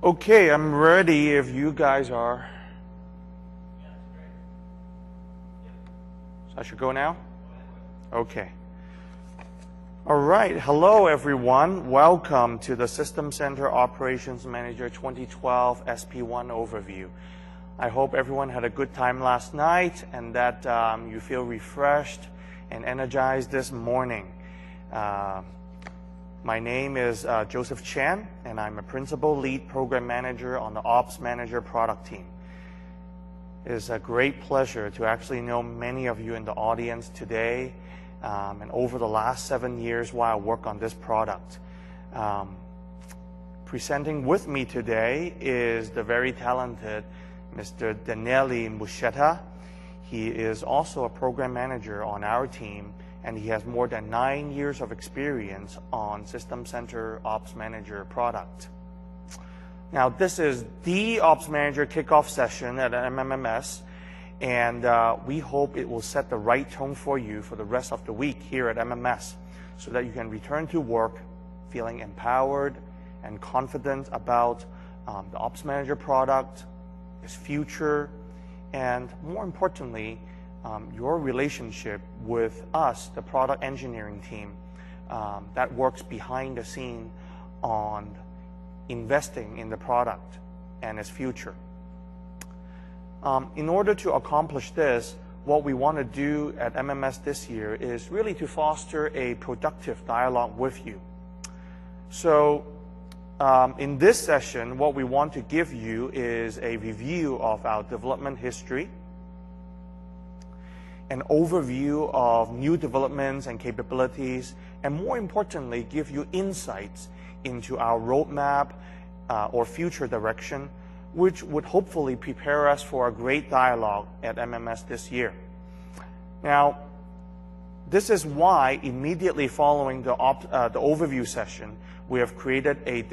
Okay, I'm ready if you guys are. So I should go now? Okay. All right. Hello, everyone. Welcome to the System Center Operations Manager 2012 SP1 overview. I hope everyone had a good time last night and that you feel refreshed and energized this morning. My name is Joseph Chan, and I'm a Principal Lead Program Manager on the Ops Manager product team. It is a great pleasure to actually know many of you in the audience today and over the last 7 years while I work on this product. Presenting with me today is the very talented Mr. Daniele Muscetta. He is also a program manager on our team, and he has more than 9 years of experience on System Center Ops Manager product. Now, this is the Ops Manager kickoff session at MMS, and we hope it will set the right tone for you for the rest of the week here at MMS so that you can return to work feeling empowered and confident about the Ops Manager product, its future, and more importantly, your relationship with us, the product engineering team that works behind the scene on investing in the product and its future. In order to accomplish this, what we want to do at MMS this year is really to foster a productive dialogue with you. So in this session, what we want to give you is a review of our development history, an overview of new developments and capabilities, and more importantly, give you insights into our roadmap or future direction, which would hopefully prepare us for a great dialogue at MMS this year. Now, this is why immediately following the overview session, we have created a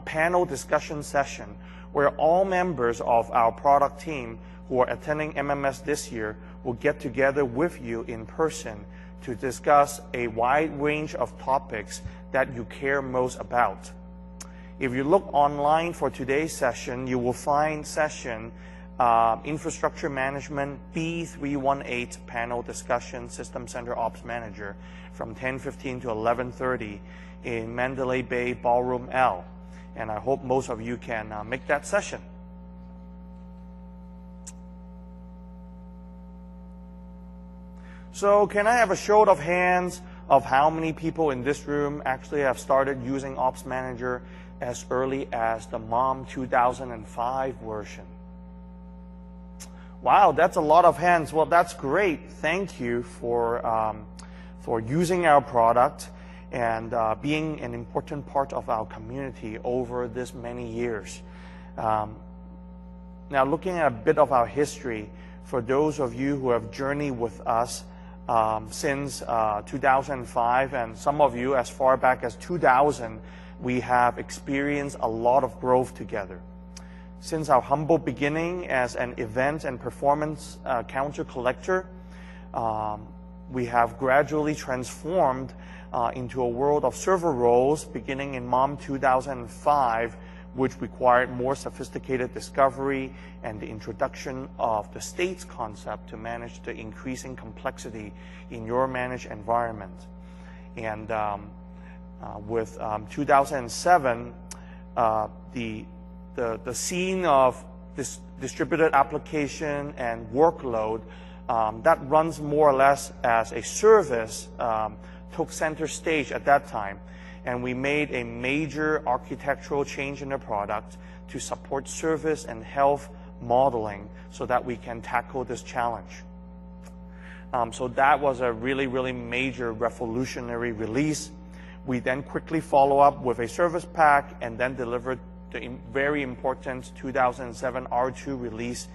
panel discussion session where all members of our product team who are attending MMS this year will get together with you in person to discuss a wide range of topics that you care most about. If you look online for today's session, you will find session Infrastructure Management B318 Panel Discussion System Center Ops Manager from 10:15 to 11:30 in Mandalay Bay Ballroom L. And I hope most of you can make that session. So can I have a show of hands of how many people in this room actually have started using Ops Manager as early as the MOM 2005 version? Wow, that's a lot of hands. Well, that's great. Thank you for using our product and being an important part of our community over this many years. Now, looking at a bit of our history, for those of you who have journeyed with us since 2005, and some of you as far back as 2000, we have experienced a lot of growth together. Since our humble beginning as an event and performance counter collector, we have gradually transformed into a world of server roles beginning in MOM 2005, which required more sophisticated discovery and the introduction of the states concept to manage the increasing complexity in your managed environment. And with 2007, the scene of this distributed application and workload that runs more or less as a service took center stage at that time. And we made a major architectural change in the product to support service and health modeling so that we can tackle this challenge. So that was a really, really major revolutionary release. We then quickly follow up with a service pack and then delivered the very important 2007 R2 release,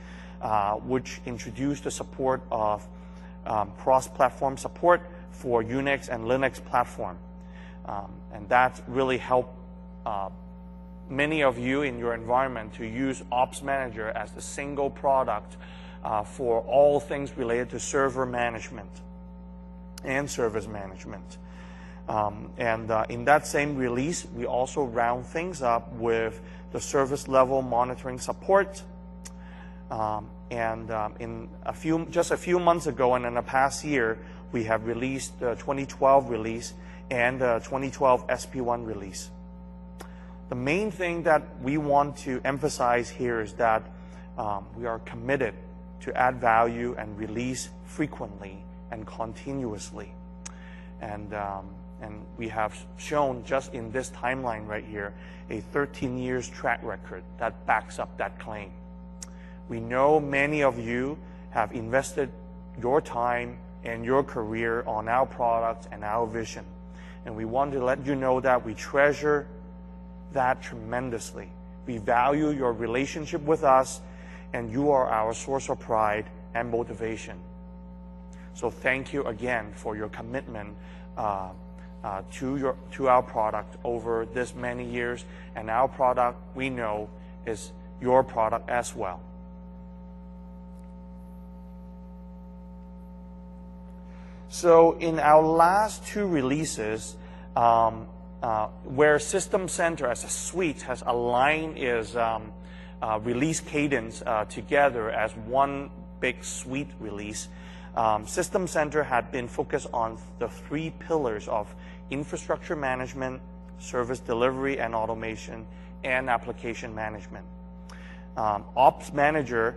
which introduced the support of cross-platform support for Unix and Linux platform. And that really helped many of you in your environment to use Ops Manager as the single product for all things related to server management and service management. In that same release, we also round things up with the service level monitoring support. Just a few months ago and in the past year, we have released the 2012 release and the 2012 SP1 release. The main thing that we want to emphasize here is that we are committed to add value and release frequently and continuously. And we have shown just in this timeline right here a 13 years track record that backs up that claim. We know many of you have invested your time and your career on our products and our vision. And we want to let you know that we treasure that tremendously. We value your relationship with us, and you are our source of pride and motivation. So thank you again for your commitment to our product over this many years, and our product, we know, is your product as well. So in our last two releases, where System Center as a suite has aligned its release cadence together as one big suite release, System Center had been focused on the three pillars of infrastructure management, service delivery and automation, and application management. Ops Manager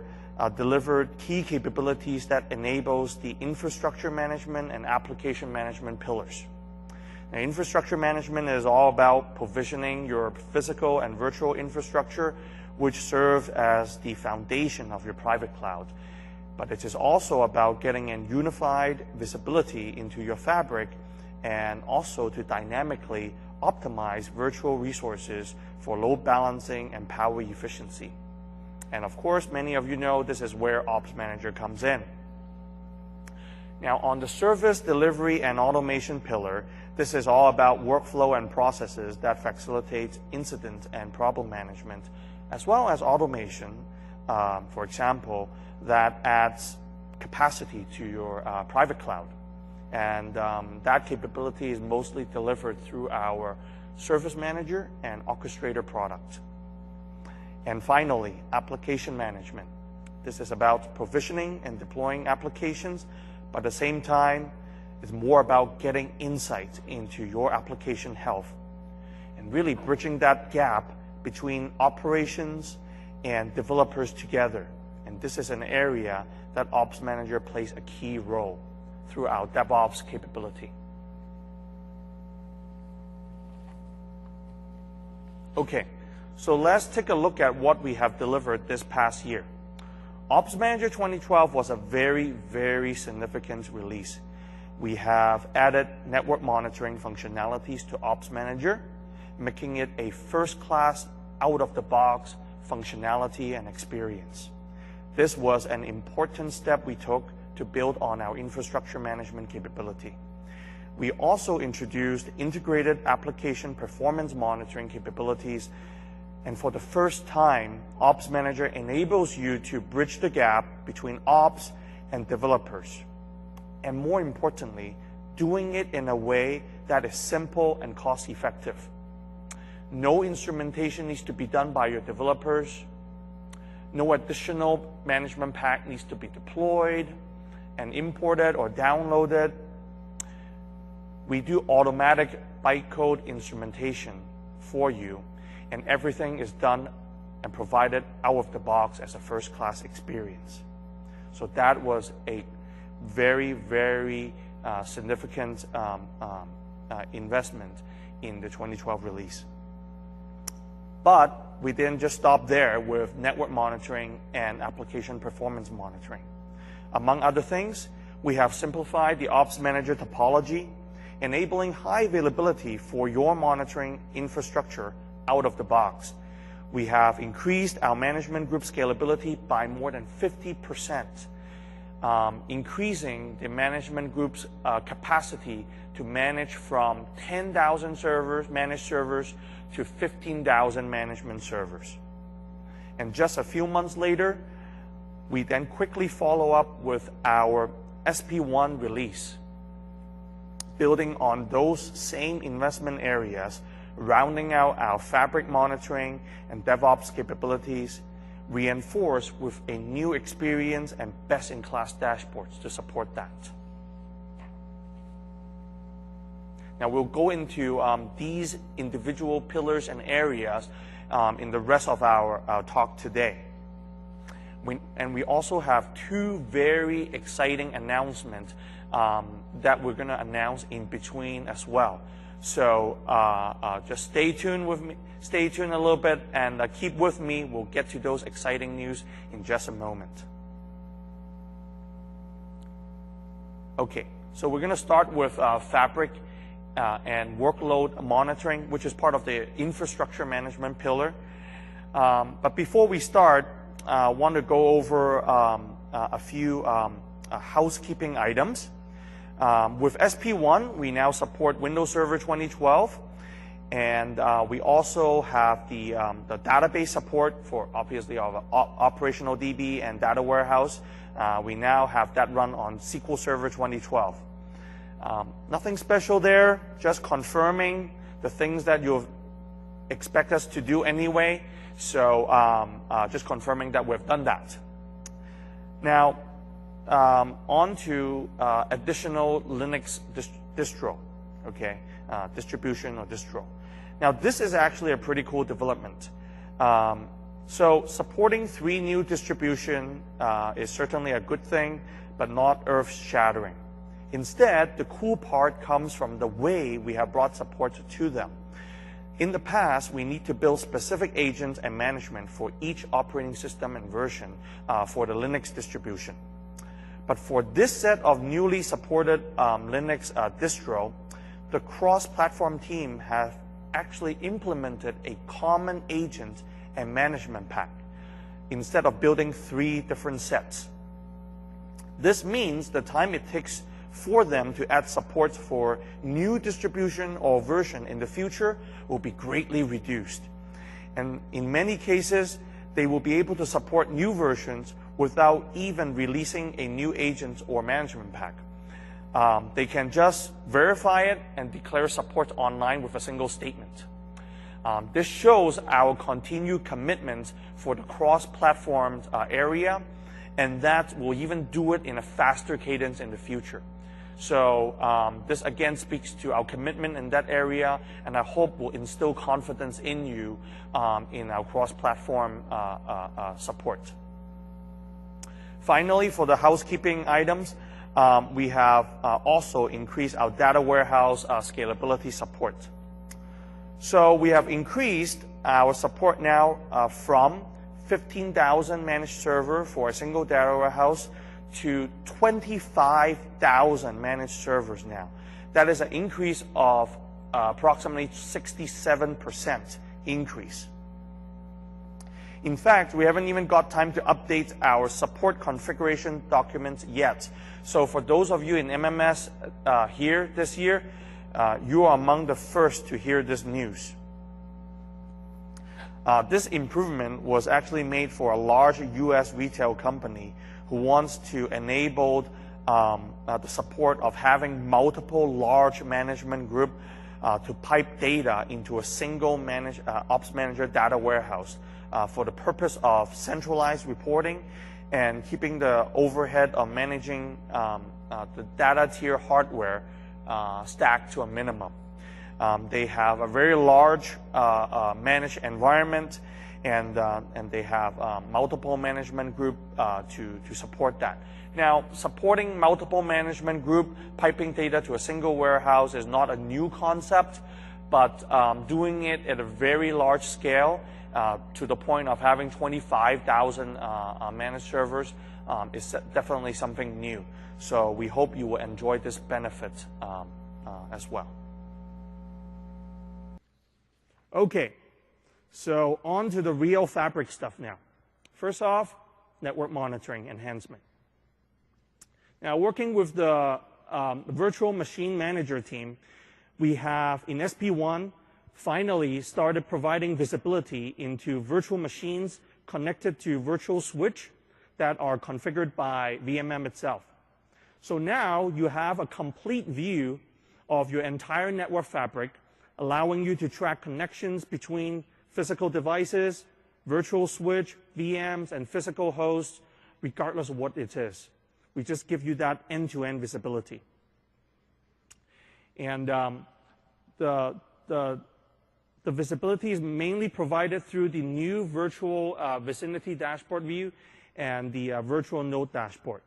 delivered key capabilities that enables the infrastructure management and application management pillars. Now, infrastructure management is all about provisioning your physical and virtual infrastructure, which serve as the foundation of your private cloud. But it is also about getting a unified visibility into your fabric and also to dynamically optimize virtual resources for load balancing and power efficiency. And of course, many of you know this is where Ops Manager comes in. Now, on the service delivery and automation pillar, this is all about workflow and processes that facilitate incident and problem management, as well as automation, for example, that adds capacity to your private cloud. And that capability is mostly delivered through our Service Manager and Orchestrator product. And finally, application management. This is about provisioning and deploying applications, but at the same time, it's more about getting insight into your application health and really bridging that gap between operations and developers together. And this is an area that Ops Manager plays a key role through our DevOps capability. Okay. So let's take a look at what we have delivered this past year. Ops Manager 2012 was a very, very significant release. We have added network monitoring functionalities to Ops Manager, making it a first-class, out-of-the-box functionality and experience. This was an important step we took to build on our infrastructure management capability. We also introduced integrated application performance monitoring capabilities. And for the first time, Ops Manager enables you to bridge the gap between ops and developers. And more importantly, doing it in a way that is simple and cost-effective. No instrumentation needs to be done by your developers. No additional management pack needs to be deployed and imported or downloaded. We do automatic bytecode instrumentation for you, and everything is done and provided out of the box as a first-class experience. So that was a very, very significant investment in the 2012 release. But we didn't just stop there with network monitoring and application performance monitoring. Among other things, we have simplified the Ops Manager topology, enabling high availability for your monitoring infrastructure out of the box. We have increased our management group scalability by more than 50%, increasing the management group's capacity to manage from 10,000 servers, managed servers, to 15,000 management servers. And just a few months later, we then quickly follow up with our SP1 release. building on those same investment areas, rounding out our fabric monitoring and DevOps capabilities, reinforced with a new experience and best-in-class dashboards to support that. Now we'll go into these individual pillars and areas in the rest of our talk today. We also have two very exciting announcements that we're going to announce in between as well. So just stay tuned with me, stay tuned a little bit, and keep with me. We'll get to those exciting news in just a moment. Okay, so we're going to start with Fabric and workload monitoring, which is part of the infrastructure management pillar. But before we start, I want to go over a few housekeeping items. With SP1, we now support Windows Server 2012, and we also have the database support for obviously our operational DB and data warehouse. We now have that run on SQL Server 2012. Nothing special there, just confirming the things that you expect us to do anyway. So just confirming that we've done that. Now, on to additional Linux distro, okay, distribution or distro. Now, this is actually a pretty cool development. So supporting 3 new distributions is certainly a good thing, but not earth-shattering. Instead, the cool part comes from the way we have brought support to them. In the past, we need to build specific agents and management for each operating system and version for the Linux distribution. But for this set of newly supported Linux distro, the cross-platform team has actually implemented a common agent and management pack instead of building 3 different sets. This means the time it takes for them to add support for new distribution or version in the future will be greatly reduced. And in many cases, they will be able to support new versions without even releasing a new agent or management pack. They can just verify it and declare support online with a single statement. This shows our continued commitment for the cross-platform area, and that will even do it in a faster cadence in the future. So this again speaks to our commitment in that area, and I hope will instill confidence in you in our cross-platform support. Finally, for the housekeeping items, we have also increased our data warehouse scalability support. So we have increased our support now from 15,000 managed server for a single data warehouse to 25,000 managed servers now. That is an increase of approximately 67% increase. In fact, we haven't even got time to update our support configuration documents yet. So for those of you in MMS here this year, you are among the first to hear this news. This improvement was actually made for a large US retail company who wants to enable the support of having multiple large management group to pipe data into a single ops manager data warehouse for the purpose of centralized reporting and keeping the overhead of managing the data tier hardware stacked to a minimum. They have a very large managed environment, and they have multiple management group to support that. Now, supporting multiple management group, piping data to a single warehouse is not a new concept, but doing it at a very large scale to the point of having 25,000 managed servers is definitely something new. So we hope you will enjoy this benefit as well. Okay, so on to the real Fabric stuff now. First off, network monitoring enhancement. Now, working with the virtual machine manager team, we have in SP1 finally started providing visibility into virtual machines connected to virtual switch that are configured by VMM itself. So now you have a complete view of your entire network fabric, allowing you to track connections between physical devices, virtual switch, VMs, and physical hosts, regardless of what it is. We just give you that end-to-end visibility. And the visibility is mainly provided through the new virtual vicinity dashboard view and the virtual node dashboard.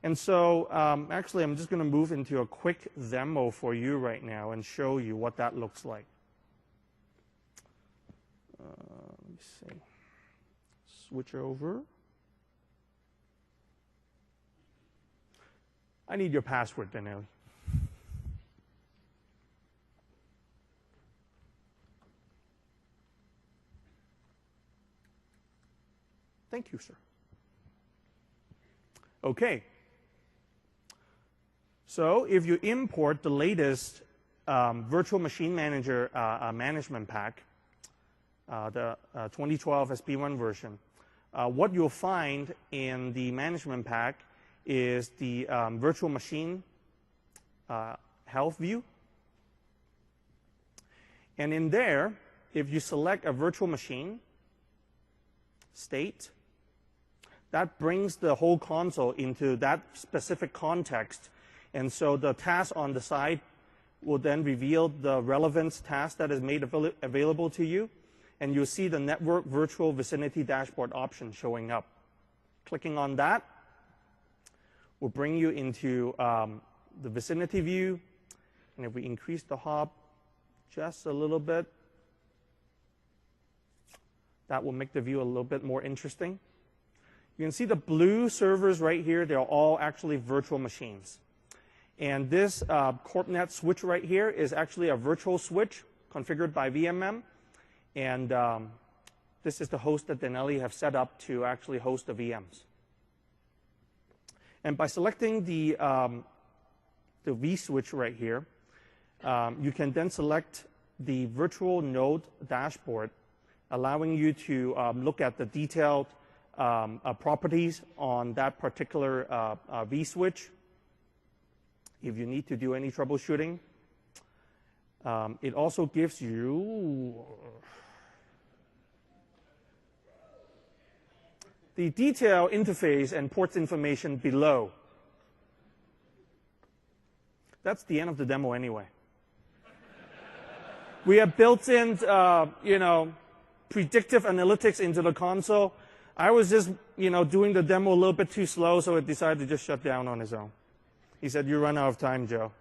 And so actually, I'm just going to move into a quick demo for you right now and show you what that looks like. Let me see. Switch over. I need your password, Danielle. Thank you, sir. Okay. So if you import the latest Virtual Machine Manager management pack, the 2012 SP1 version, what you'll find in the management pack is the virtual machine health view. And in there, if you select a virtual machine state, that brings the whole console into that specific context. And so the task on the side will then reveal the relevance task that is made available to you. And you'll see the network virtual vicinity dashboard option showing up. Clicking on that will bring you into the vicinity view. And if we increase the hop just a little bit, that will make the view a little bit more interesting. You can see the blue servers right here. They're all actually virtual machines. And this CorpNet switch right here is actually a virtual switch configured by VMM. And this is the host that Denali have set up to actually host the VMs. And by selecting the vSwitch right here, you can then select the virtual node dashboard, allowing you to look at the detailed properties on that particular vSwitch. If you need to do any troubleshooting, it also gives you the detailed interface and ports information below. That's the end of the demo anyway. We have built in, predictive analytics into the console. I was just, doing the demo a little bit too slow, so it decided to just shut down on its own. He said, "You run out of time, Joe."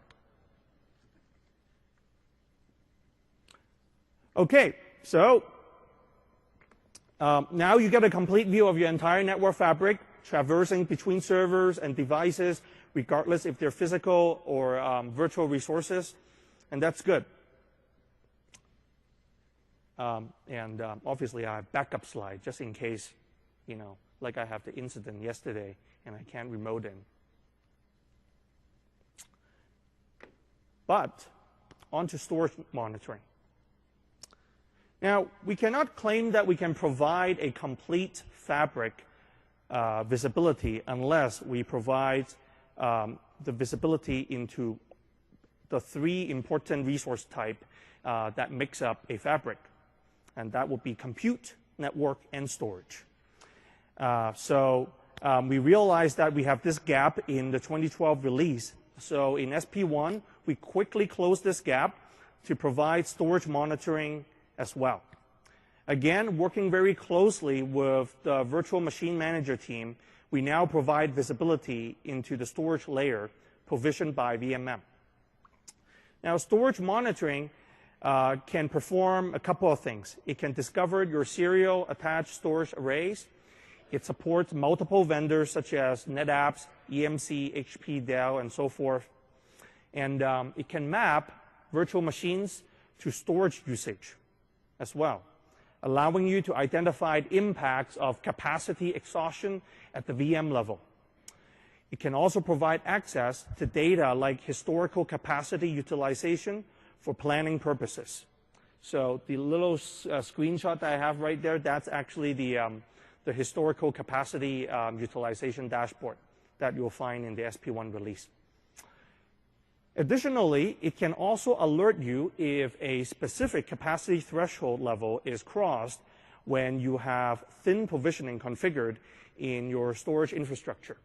Okay, so now you get a complete view of your entire network fabric, traversing between servers and devices, regardless if they're physical or virtual resources, and that's good. Obviously, I have backup slides just in case, like I have the incident yesterday and I can't remote in. But on to storage monitoring. Now, we cannot claim that we can provide a complete fabric visibility unless we provide the visibility into the three important resource type that makes up a fabric. And that would be compute, network, and storage. We realized that we have this gap in the 2012 release. So in SP1, we quickly closed this gap to provide storage monitoring as well. Again, working very closely with the Virtual Machine Manager team, we now provide visibility into the storage layer provisioned by VMM. Now, storage monitoring can perform a couple of things. It can discover your serial attached storage arrays. It supports multiple vendors such as NetApps, EMC, HP, Dell, and so forth. And it can map virtual machines to storage usage as well, allowing you to identify impacts of capacity exhaustion at the VM level. It can also provide access to data like historical capacity utilization for planning purposes. So the little screenshot that I have right there, that's actually the historical capacity utilization dashboard that you'll find in the SP1 release. Additionally, it can also alert you if a specific capacity threshold level is crossed when you have thin provisioning configured in your storage infrastructure.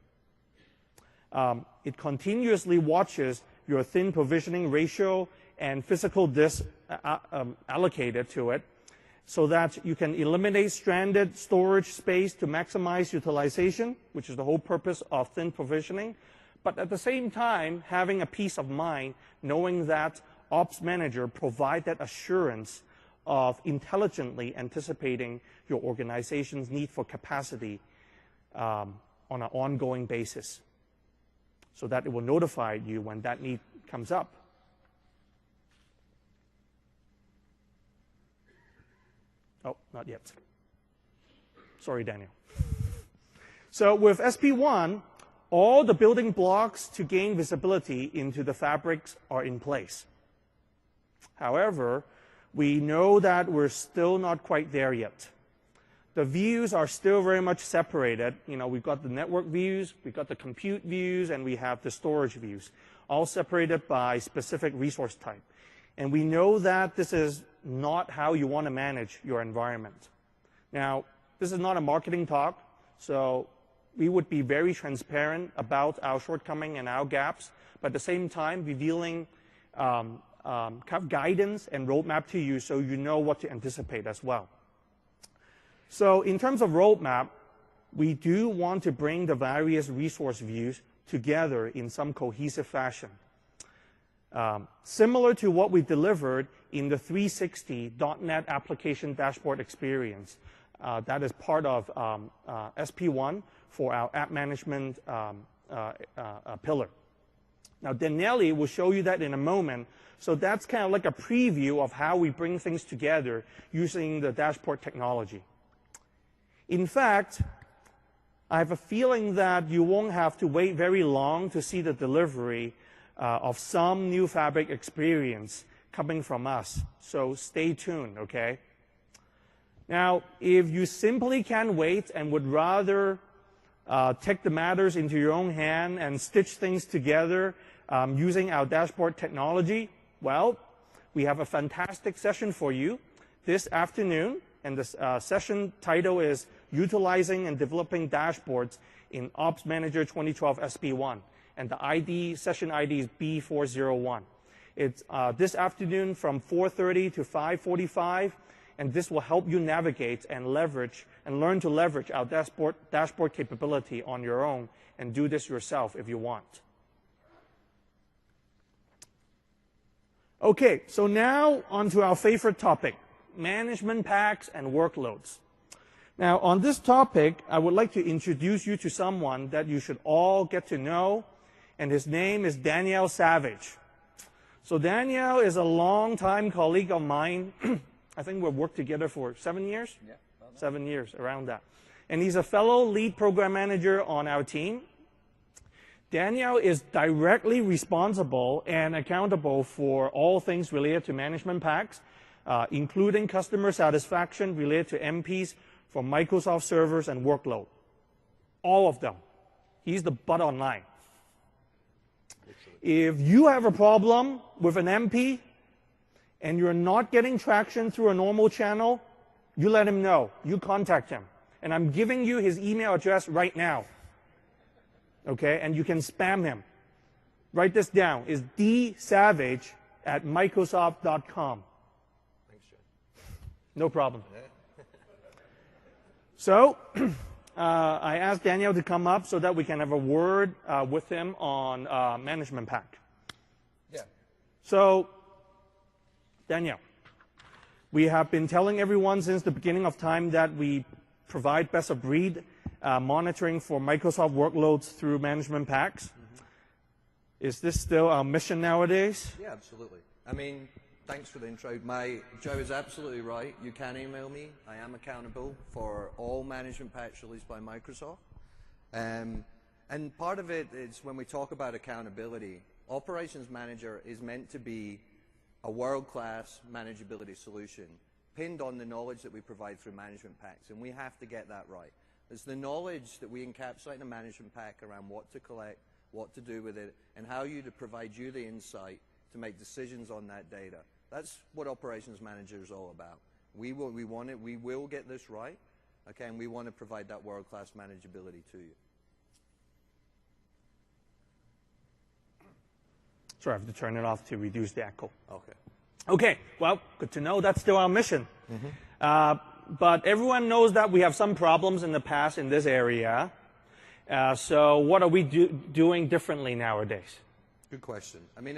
It continuously watches your thin provisioning ratio and physical disk allocated to it so that you can eliminate stranded storage space to maximize utilization, which is the whole purpose of thin provisioning. But at the same time, having a peace of mind, knowing that Ops Manager provide that assurance of intelligently anticipating your organization's need for capacity on an ongoing basis, so that it will notify you when that need comes up. Oh, not yet. Sorry, Daniel. So with SP1, all the building blocks to gain visibility into the fabrics are in place. However, we know that we're still not quite there yet. The views are still very much separated. You know, we've got the network views, we've got the compute views, and we have the storage views, all separated by specific resource type. And we know that this is not how you want to manage your environment. Now, this is not a marketing talk, so we would be very transparent about our shortcomings and our gaps, but at the same time revealing kind of guidance and roadmap to you so you know what to anticipate as well. So in terms of roadmap, we do want to bring the various resource views together in some cohesive fashion. Similar to what we delivered in the 360 .NET application dashboard experience. That is part of SP1 for our app management pillar. Now, Daniele will show you that in a moment. So that's kind of like a preview of how we bring things together using the dashboard technology. In fact, I have a feeling that you won't have to wait very long to see the delivery of some new Fabric experience coming from us. So stay tuned, okay? Now, if you simply can't wait and would rather take the matters into your own hand and stitch things together using our dashboard technology, well, we have a fantastic session for you this afternoon. And the session title is Utilizing and Developing Dashboards in Ops Manager 2012 SP1. And the session ID is B401. It's this afternoon from 4:30 to 5:45. And this will help you navigate and leverage and learn to leverage our dashboard capability on your own and do this yourself if you want. Okay, so now on to our favorite topic, management packs and workloads. Now, on this topic, I would like to introduce you to someone that you should all get to know, and his name is Daniel Savage. So Daniel is a longtime colleague of mine. I think we've worked together for 7 years? Yeah. 7 years, around that. And he's a fellow lead program manager on our team. Daniel is directly responsible and accountable for all things related to management packs, including customer satisfaction related to MPs for Microsoft servers and workload. All of them. He's the butt online. If you have a problem with an MP, and you're not getting traction through a normal channel, you let him know. You contact him. And I'm giving you his email address right now. Okay? And you can spam him. Write this down. It's dsavage@microsoft.com. Thanks, Joe. No problem. So, I asked Daniel to come up so that we can have a word with him on management pack. Yeah. So, Daniel, we have been telling everyone since the beginning of time that we provide best-of-breed monitoring for Microsoft workloads through management packs. Mm-hmm. Is this still our mission nowadays? Yeah, absolutely. I mean, thanks for the intro. Joe is absolutely right. You can email me. I am accountable for all management packs released by Microsoft. And part of it is when we talk about accountability, Operations Manager is meant to be a world-class manageability solution pinned on the knowledge that we provide through management packs, and we have to get that right. It's the knowledge that we encapsulate in a management pack around what to collect, what to do with it, and how to provide you the insight to make decisions on that data. That's what Operations Manager is all about. We will get this right, okay, and we want to provide that world-class manageability to you. Sorry, I have to turn it off to reduce the echo. Okay. Okay, well, good to know that's still our mission. But everyone knows that we have some problems in the past in this area. So what are we doing differently nowadays? Good question. I mean,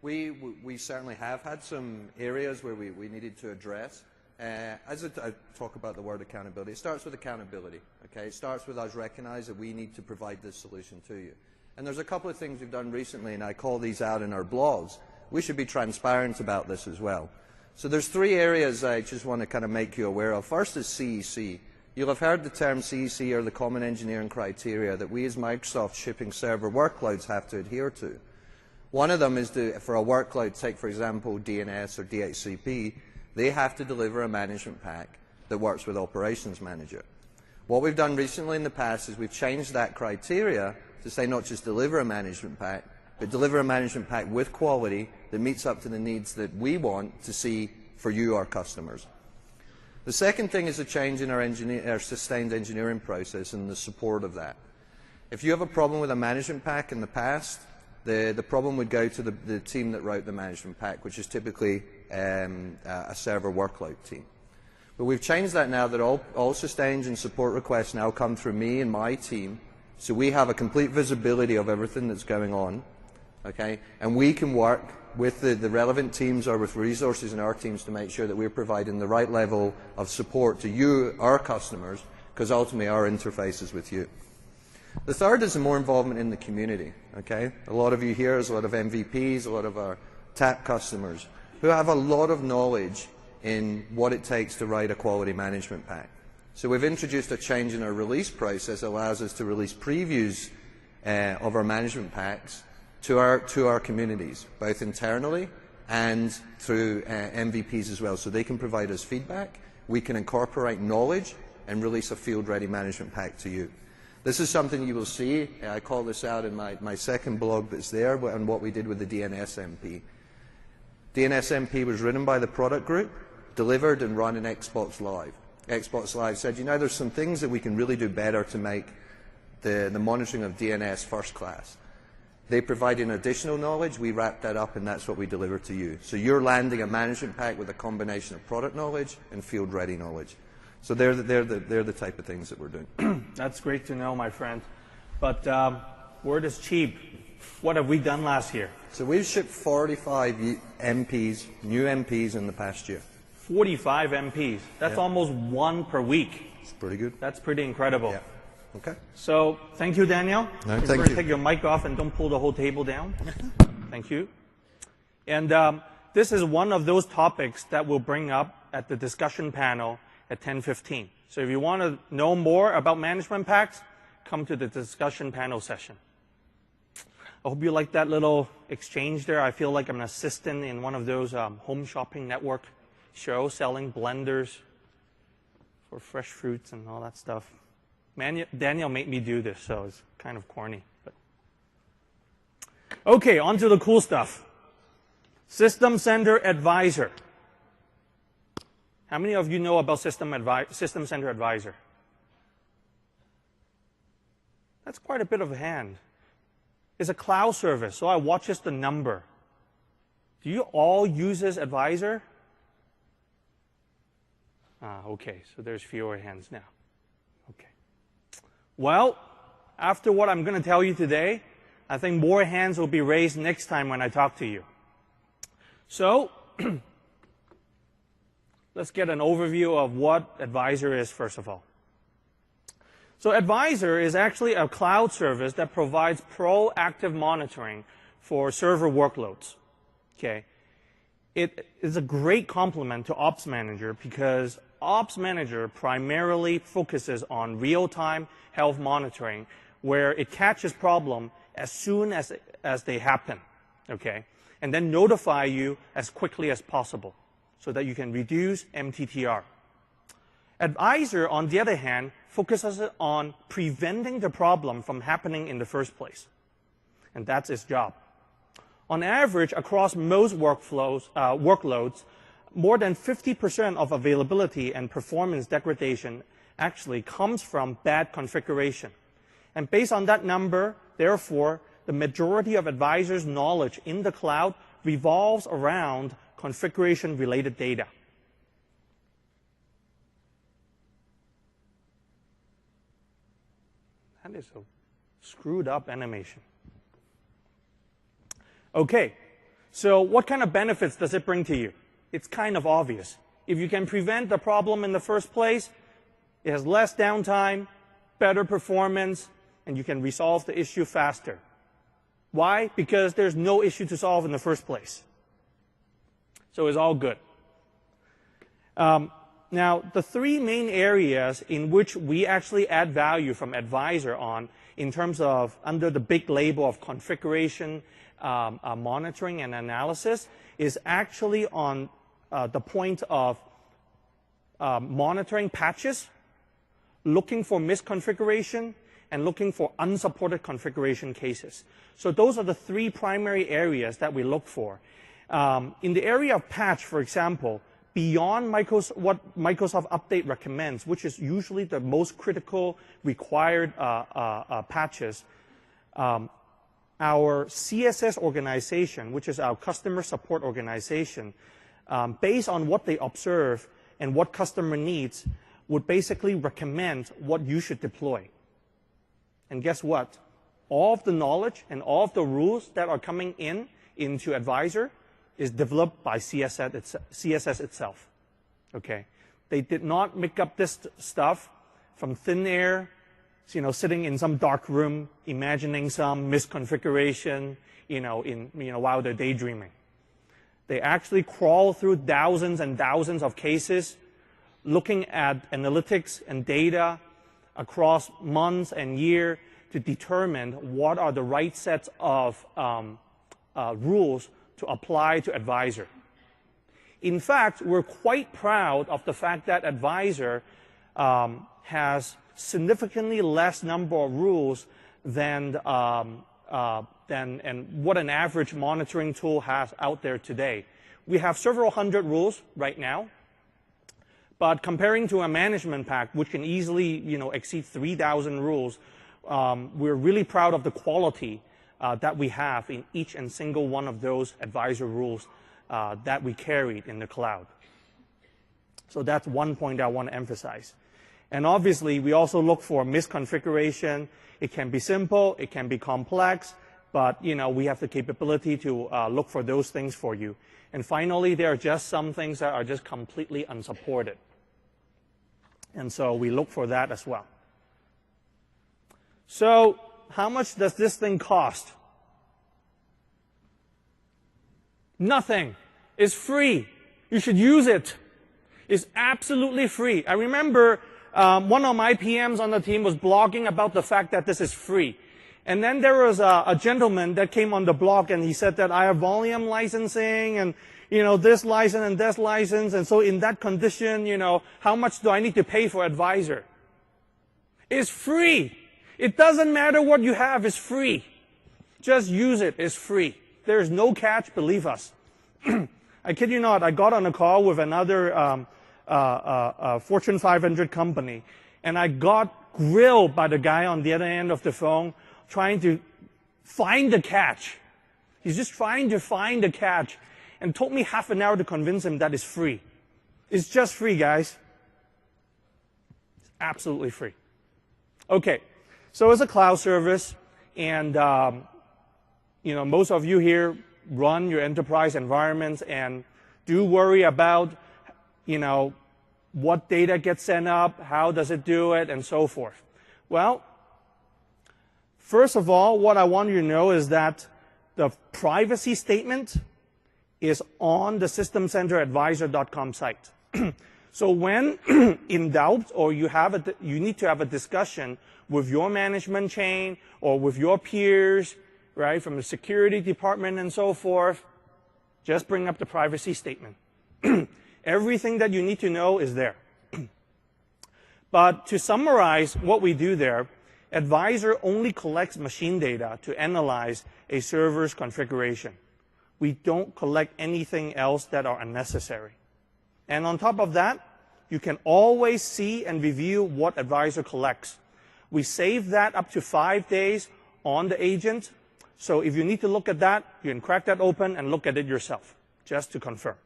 we certainly have had some areas where we needed to address. As I talk about the word accountability, it starts with accountability. Okay, it starts with us recognizing that we need to provide this solution to you. And there's a couple of things we've done recently, and I call these out in our blogs. We should be transparent about this as well. So there's 3 areas I just want to kind of make you aware of. First is CEC. You'll have heard the term CEC, or the Common Engineering Criteria, that we as Microsoft shipping server workloads have to adhere to. One of them is for a workload, take for example DNS or DHCP, they have to deliver a management pack that works with Operations Manager. What we've done recently in the past is we've changed that criteria to say not just deliver a management pack, but deliver a management pack with quality that meets up to the needs that we want to see for you, our customers. The second thing is a change in our sustained engineering process and the support of that. If you have a problem with a management pack in the past, the problem would go to the team that wrote the management pack, which is typically a server workload team. But we've changed that now, that all sustained and support requests now come through me and my team, so we have a complete visibility of everything that's going on, okay? And we can work with the relevant teams or with resources in our teams to make sure that we're providing the right level of support to you, our customers, because ultimately our interface is with you. The third is more involvement in the community, okay? A lot of you here, there's a lot of MVPs, a lot of our TAP customers who have a lot of knowledge in what it takes to write a quality management pack. So we've introduced a change in our release process that allows us to release previews of our management packs to our communities, both internally and through MVPs as well, so they can provide us feedback, we can incorporate knowledge and release a field-ready management pack to you. This is something you will see, I call this out in my second blog that's there, and what we did with the DNS-MP. DNS-MP was written by the product group, delivered and run in Xbox Live. Xbox Live said, you know, there's some things that we can really do better to make the monitoring of DNS first class. They provided additional knowledge, we wrapped that up, and that's what we deliver to you. So you're landing a management pack with a combination of product knowledge and field-ready knowledge. So they're the type of things that we're doing. That's great to know, my friend. But word is cheap. What have we done last year? So we've shipped 45 MPs, new MPs in the past year. 45 MPs. That's almost 1 per week. It's pretty good. That's pretty incredible. Yeah. Okay. So thank you, Daniel. No, thank you. Take your mic off and don't pull the whole table down. Thank you. And this is one of those topics that we'll bring up at the discussion panel at 10:15. So if you want to know more about management packs, come to the discussion panel session. I hope you like that little exchange there. I feel like I'm an assistant in one of those home shopping network shows selling blenders for fresh fruits and all that stuff. Daniel made me do this, so it's kind of corny. But. Okay, on to the cool stuff. System Center Advisor. How many of you know about System Center Advisor? That's quite a bit of a hand. It's a cloud service, so I watch just the number. Do you all use this advisor? Okay, so there's fewer hands now. Okay. Well, after what I'm going to tell you today, I think more hands will be raised next time when I talk to you. So, let's get an overview of what Advisor is, first of all. So Advisor is actually a cloud service that provides proactive monitoring for server workloads. Okay. It is a great complement to Ops Manager because Ops Manager primarily focuses on real-time health monitoring, where it catches problems as soon as they happen, okay, and then notify you as quickly as possible so that you can reduce MTTR. Advisor, on the other hand, focuses on preventing the problem from happening in the first place. and that's its job. On average, across most workloads, more than 50% of availability and performance degradation actually comes from bad configuration. And based on that number, therefore, the majority of advisors' knowledge in the cloud revolves around configuration-related data. That is a screwed up animation. Okay, so what kind of benefits does it bring to you? It's kind of obvious. If you can prevent the problem in the first place, it has less downtime, better performance, and you can resolve the issue faster. Why? Because there's no issue to solve in the first place. So it's all good. Now, the three main areas in which we actually add value from Advisor on, in terms of under the big label of configuration, monitoring, and analysis, is actually on the point of monitoring patches, looking for misconfiguration, and looking for unsupported configuration cases. So those are the three primary areas that we look for. In the area of patch, for example, beyond what Microsoft Update recommends, which is usually the most critical required patches, our CSS organization, which is our customer support organization, based on what they observe and what customer needs, would basically recommend what you should deploy. And guess what? All of the knowledge and all of the rules that are coming into Advisor is developed by CSS itself. Okay? They did not make up this stuff from thin air, sitting in some dark room, imagining some misconfiguration, while they're daydreaming. They actually crawl through thousands and thousands of cases, looking at analytics and data across months and years to determine what are the right sets of rules to apply to Advisor. In fact, we're quite proud of the fact that Advisor has significantly less number of rules than what an average monitoring tool has out there today. We have several hundred rules right now, but comparing to a management pack, which can easily exceed 3,000 rules, we're really proud of the quality that we have in each and single one of those Advisor rules that we carried in the cloud. So that's one point I want to emphasize. And obviously, we also look for misconfiguration. It can be simple, it can be complex, but we have the capability to look for those things for you. And finally, there are just some things that are just completely unsupported. And so we look for that as well. So how much does this thing cost? Nothing. It's free. You should use it. It's absolutely free. I remember one of my PMs on the team was blogging about the fact that this is free. And then there was a gentleman that came on the blog and he said that I have volume licensing and this license and this license, and so in that condition, how much do I need to pay for Advisor? It's free. It doesn't matter what you have, it's free. Just use it, it's free. There's no catch, believe us. I kid you not, I got on a call with another Fortune 500 company, and I got grilled by the guy on the other end of the phone trying to find the catch. He's just trying to find the catch, and took me half an hour to convince him that it's free. It's just free, guys. It's absolutely free. Okay, so it's a cloud service, and most of you here run your enterprise environments and do worry about, what data gets sent up, how does it do it, and so forth. Well, first of all, what I want you to know is that the privacy statement is on the systemcenteradvisor.com site. So when in doubt, or you need to have a discussion with your management chain or with your peers, right, from the security department and so forth, just bring up the privacy statement. Everything that you need to know is there. But to summarize what we do there, Advisor only collects machine data to analyze a server's configuration. We don't collect anything else that are unnecessary. And on top of that, you can always see and review what Advisor collects. We save that up to 5 days on the agent. So if you need to look at that, you can crack that open and look at it yourself, just to confirm.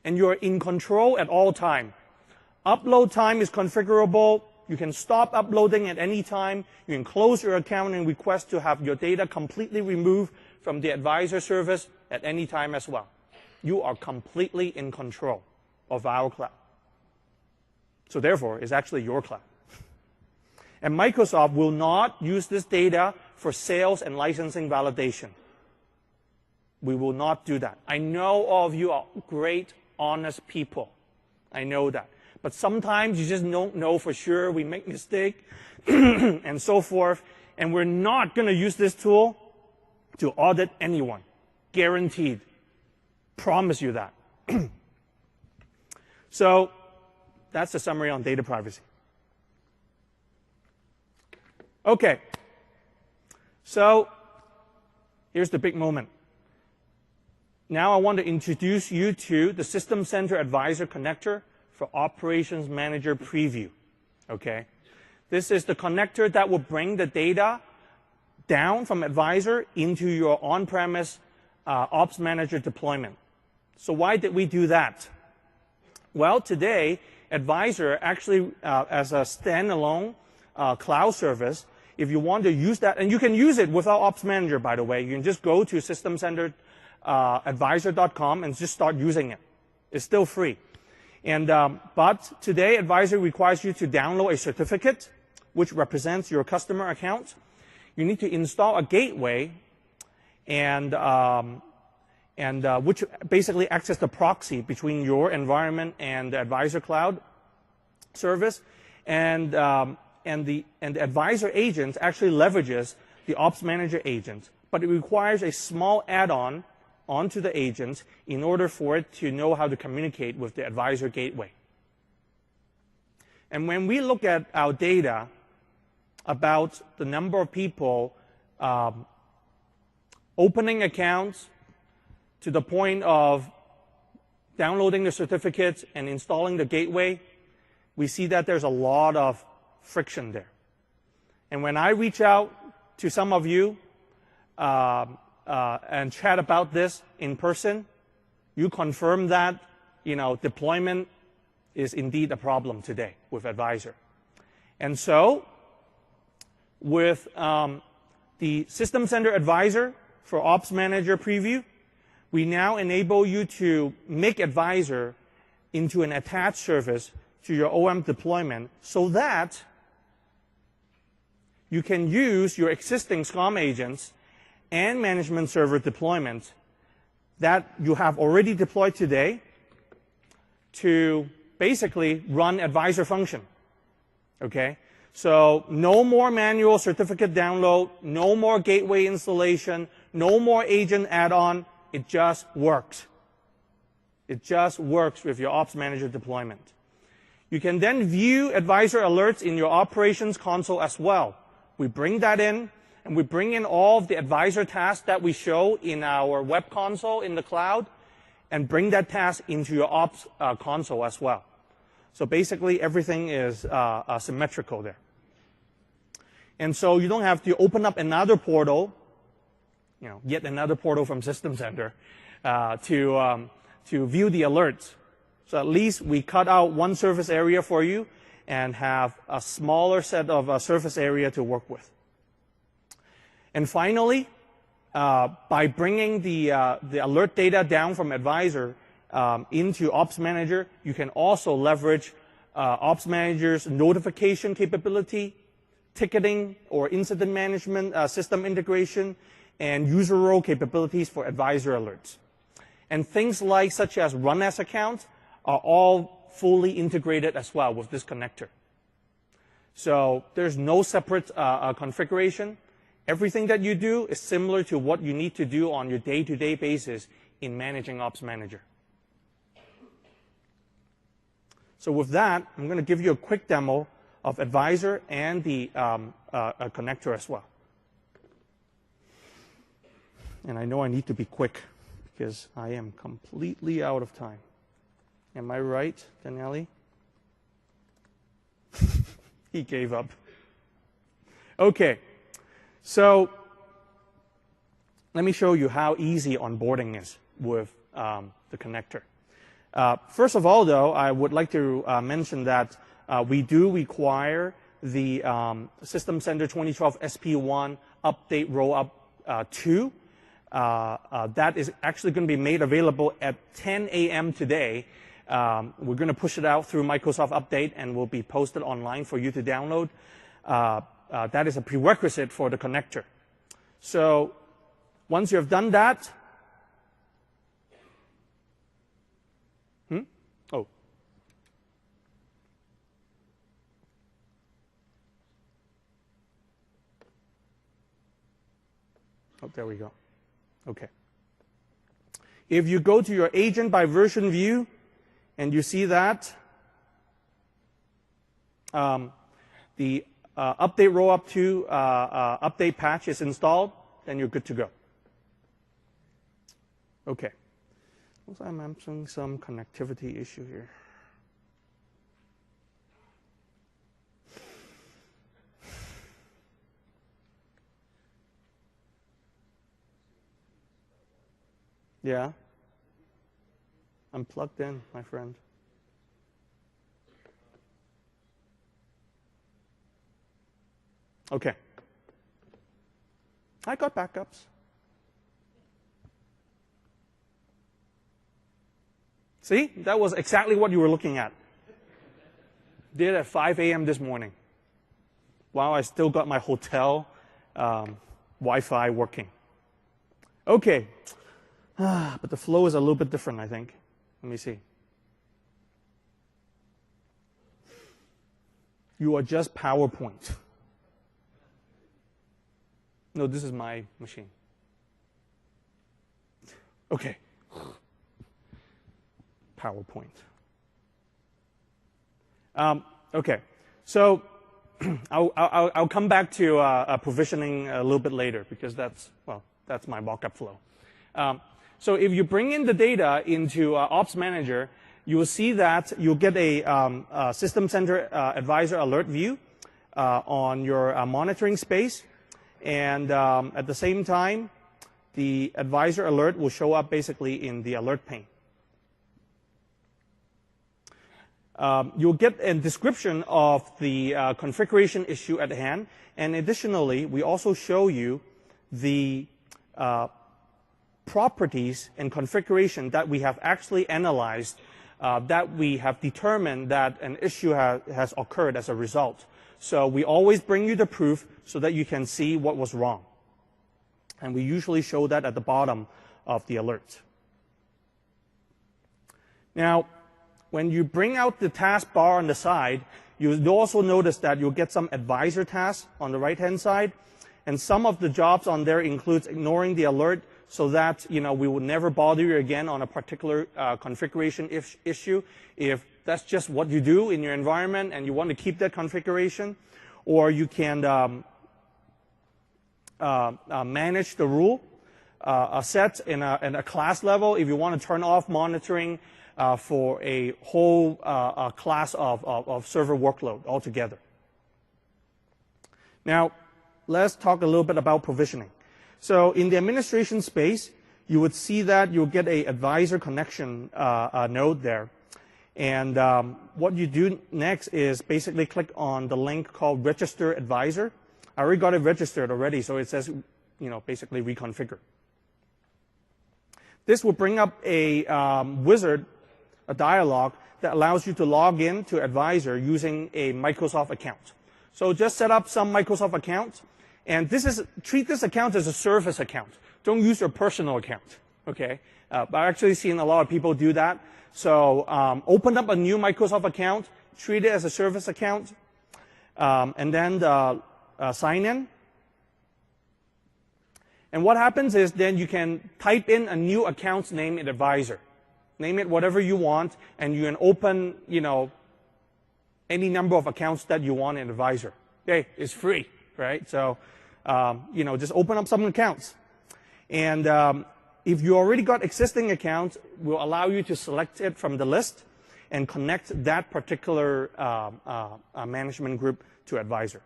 And you're in control at all time. Upload time is configurable. You can stop uploading at any time. You can close your account and request to have your data completely removed from the Advisor service at any time as well. You are completely in control of our cloud. So therefore, it's actually your cloud. And Microsoft will not use this data for sales and licensing validation. We will not do that. I know all of you are great, honest people. I know that. But sometimes you just don't know for sure. We make mistakes and so forth. And we're not going to use this tool to audit anyone. Guaranteed. Promise you that. So that's the summary on data privacy. Okay. So here's the big moment. Now I want to introduce you to the System Center Advisor connector for Operations Manager Preview. Okay? This is the connector that will bring the data down from Advisor into your on-premise Ops Manager deployment. So why did we do that? Well, today, Advisor actually, as a standalone cloud service, if you want to use that, and you can use it without Ops Manager, by the way. You can just go to systemcenteradvisor.com and just start using it. It's still free. And, but today, Advisor requires you to download a certificate, which represents your customer account. You need to install a gateway, and which basically acts as the proxy between your environment and the Advisor Cloud service. And the Advisor agent actually leverages the Ops Manager agent, but it requires a small add-on onto the agent in order for it to know how to communicate with the Advisor gateway. And when we look at our data about the number of people opening accounts to the point of downloading the certificates and installing the gateway, we see that there's a lot of friction there. And when I reach out to some of you and chat about this in person, you confirm that, deployment is indeed a problem today with Advisor. And so, with the System Center Advisor for Ops Manager Preview, we now enable you to make Advisor into an attached service to your OM deployment so that you can use your existing SCOM agents and management server deployments that you have already deployed today to basically run Advisor function. Okay? So no more manual certificate download, no more gateway installation, no more agent add-on. It just works. It just works with your Ops Manager deployment. You can then view Advisor alerts in your operations console as well. We bring that in, and we bring in all of the Advisor tasks that we show in our web console in the cloud, and bring that task into your Ops console as well. So basically, everything is symmetrical there. And so you don't have to open up another portal, yet another portal from System Center to view the alerts. So at least we cut out one surface area for you and have a smaller set of surface area to work with. And finally, by bringing the alert data down from Advisor into Ops Manager, you can also leverage Ops Manager's notification capability, ticketing or incident management system integration, and user role capabilities for Advisor alerts. And things like such as run as accounts are all fully integrated as well with this connector. So there's no separate configuration. Everything that you do is similar to what you need to do on your day-to-day basis in managing Ops Manager. So with that, I'm going to give you a quick demo of advisor and the connector as well. And I know I need to be quick because I am completely out of time. Am I right, Daniele? He gave up. Okay, so let me show you how easy onboarding is with the connector. First of all, though, I would like to mention that we do require the System Center 2012 SP1 update rollup 2. That is actually going to be made available at 10 a.m. today. We're going to push it out through Microsoft Update and will be posted online for you to download. That is a prerequisite for the connector. So once you have done that, Oh, there we go. Okay. If you go to your agent by version view and you see that the update rollup 2 update patch is installed, then you're good to go. Okay. I'm answering some connectivity issue here. Yeah. I'm plugged in, my friend. Okay. I got backups. See? That was exactly what you were looking at. Did at 5 a.m. this morning. While I still got my hotel Wi-Fi working. Okay. But the flow is a little bit different, I think. Let me see. You are just PowerPoint. No, this is my machine. Okay. PowerPoint. Okay. So I'll come back to provisioning a little bit later because that's my mock-up flow. So if you bring in the data into Ops Manager, you will see that you'll get a System Center Advisor alert view on your monitoring space. And at the same time, the advisor alert will show up basically in the alert pane. You'll get a description of the configuration issue at hand. And additionally, we also show you the properties and configuration that we have actually analyzed, that we have determined that an issue has occurred as a result. So we always bring you the proof so that you can see what was wrong. And we usually show that at the bottom of the alert. Now, when you bring out the task bar on the side, you'll also notice that you'll get some advisor tasks on the right-hand side. And some of the jobs on there includes ignoring the alert so that we will never bother you again on a particular configuration issue if that's just what you do in your environment and you want to keep that configuration. Or you can manage the rule set in a class level if you want to turn off monitoring for a whole class of server workload altogether. Now, let's talk a little bit about provisioning. So in the administration space, you would see that you'll get a advisor connection node there. And what you do next is basically click on the link called Register Advisor. I already got it registered already, so it says, basically reconfigure. This will bring up a wizard, a dialog that allows you to log in to Advisor using a Microsoft account. So just set up some Microsoft account. And treat this account as a service account. Don't use your personal account, okay? I've actually seen a lot of people do that. So open up a new Microsoft account, treat it as a service account, and then sign in. And what happens is then you can type in a new account's name in Advisor. Name it whatever you want, and you can open, any number of accounts that you want in Advisor. Okay, it's free, right? So, just open up some accounts. And if you already got existing accounts, we'll allow you to select it from the list and connect that particular management group to Advisor.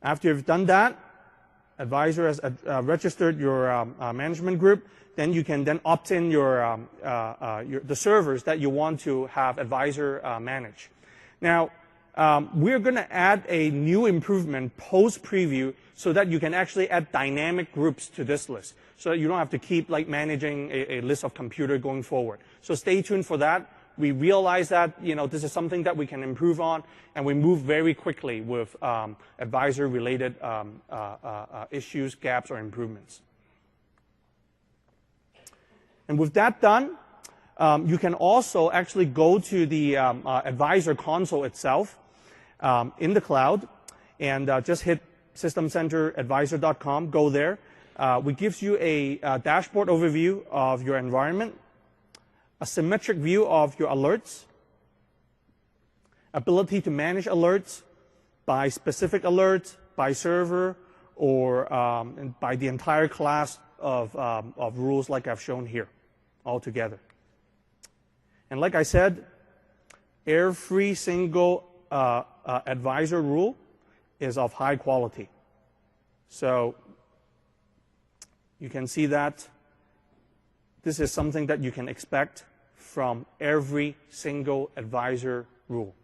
After you've done that, Advisor has registered your management group, then you can then opt in the servers that you want to have Advisor manage. Now, we're going to add a new improvement post-preview so that you can actually add dynamic groups to this list, so that you don't have to keep managing a list of computers going forward. So stay tuned for that. We realize that this is something that we can improve on, and we move very quickly with Advisor-related issues, gaps, or improvements. And with that done, you can also actually go to the Advisor console itself in the cloud, and just hit systemcenteradvisor.com, go there. We gives you a dashboard overview of your environment, a symmetric view of your alerts, ability to manage alerts by specific alerts, by server, or by the entire class of rules like I've shown here, all together. And like I said, every single Advisor rule is of high quality. So you can see that this is something that you can expect from every single Advisor rule.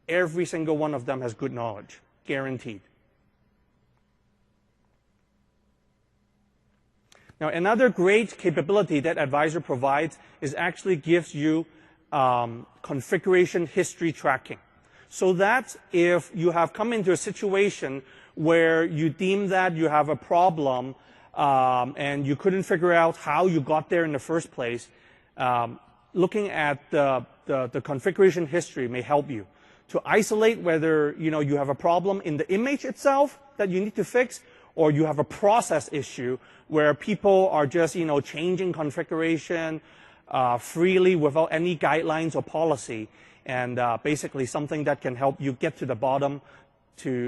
Every single one of them has good knowledge, guaranteed. Now, another great capability that Advisor provides is actually gives you configuration history tracking. So that if you have come into a situation where you deem that you have a problem and you couldn't figure out how you got there in the first place, looking at the configuration history may help you to isolate whether you have a problem in the image itself that you need to fix, or you have a process issue where people are just changing configuration freely without any guidelines or policy, and basically something that can help you get to the bottom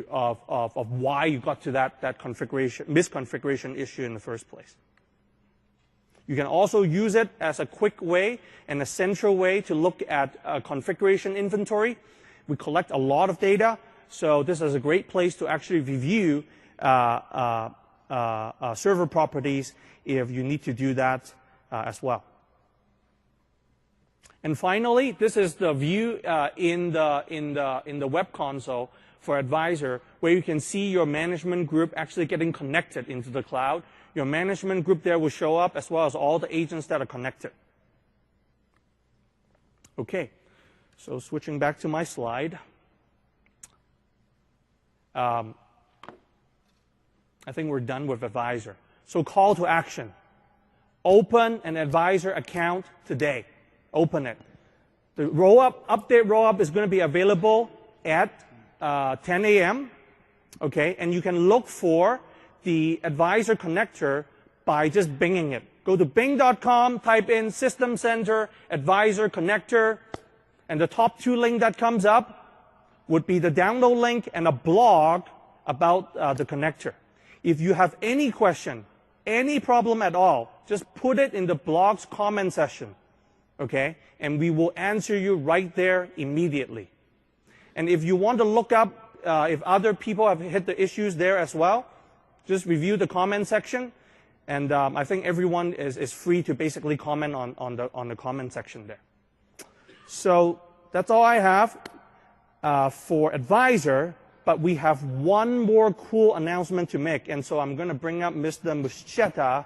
of why you got to that misconfiguration issue in the first place. You can also use it as a quick way and a central way to look at configuration inventory. We collect a lot of data, so this is a great place to actually review server properties if you need to do that as well. And finally, this is the view in the web console for Advisor, where you can see your management group actually getting connected into the cloud. Your management group there will show up, as well as all the agents that are connected. Okay, so switching back to my slide. I think we're done with Advisor. So call to action. Open an Advisor account today. Open it. The update roll-up is going to be available at 10 a.m. Okay, and you can look for the Advisor connector by just binging it. Go to bing.com, type in System Center Advisor Connector, and the top two links that comes up would be the download link and a blog about the connector. If you have any question, any problem at all, just put it in the blog's comment section, okay? And we will answer you right there immediately. And if you want to look up if other people have hit the issues there as well, just review the comment section. And I think everyone is free to basically comment on the comment section there. So that's all I have for Advisor. But we have one more cool announcement to make. And so I'm going to bring up Mr. Muschetta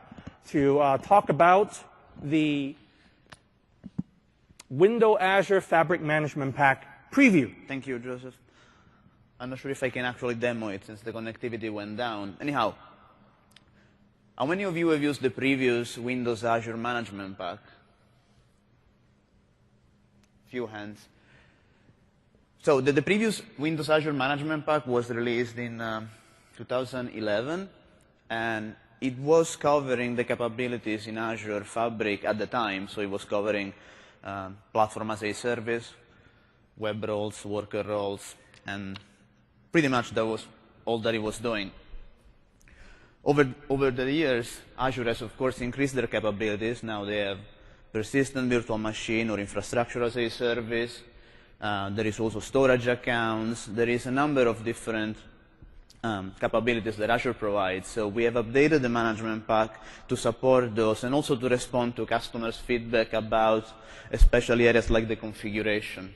to talk about the Windows Azure Fabric Management Pack preview. Thank you, Joseph. I'm not sure if I can actually demo it since the connectivity went down. Anyhow, how many of you have used the previous Windows Azure Management Pack? Few hands. So the previous Windows Azure Management Pack was released in 2011, and it was covering the capabilities in Azure Fabric at the time. So it was covering Platform as a Service, web roles, worker roles, and pretty much that was all that it was doing. Over the years, Azure has, of course, increased their capabilities. Now they have persistent virtual machine or infrastructure as a service. There is also storage accounts. There is a number of different capabilities that Azure provides. So we have updated the management pack to support those and also to respond to customers' feedback about especially areas like the configuration.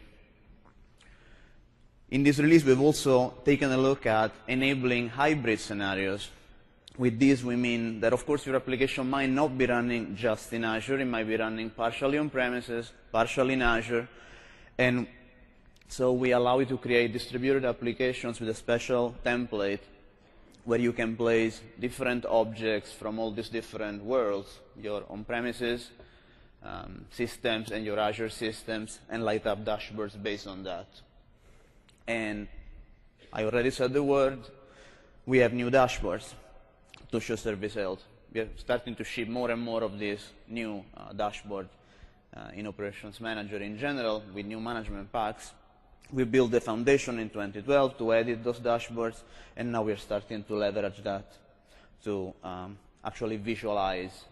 In this release, we've also taken a look at enabling hybrid scenarios. With this, we mean that, of course, your application might not be running just in Azure. It might be running partially on premises, partially in Azure. And so we allow you to create distributed applications with a special template where you can place different objects from all these different worlds, your on-premises systems and your Azure systems, and light up dashboards based on that. And I already said the word. We have new dashboards to show service health. We are starting to ship more and more of these new dashboards in Operations Manager in general with new management packs. We built the foundation in 2012 to edit those dashboards, and now we are starting to leverage that to actually visualize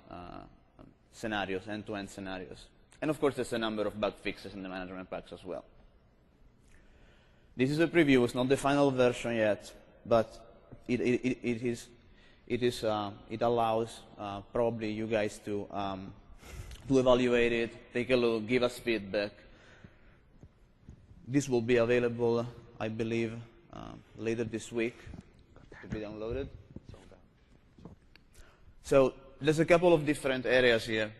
scenarios, end-to-end scenarios. And of course, there's a number of bug fixes in the management packs as well. This is a preview. It's not the final version yet, but it allows probably you guys to evaluate it, take a look, give us feedback. This will be available, I believe, later this week to be downloaded. So there's a couple of different areas here.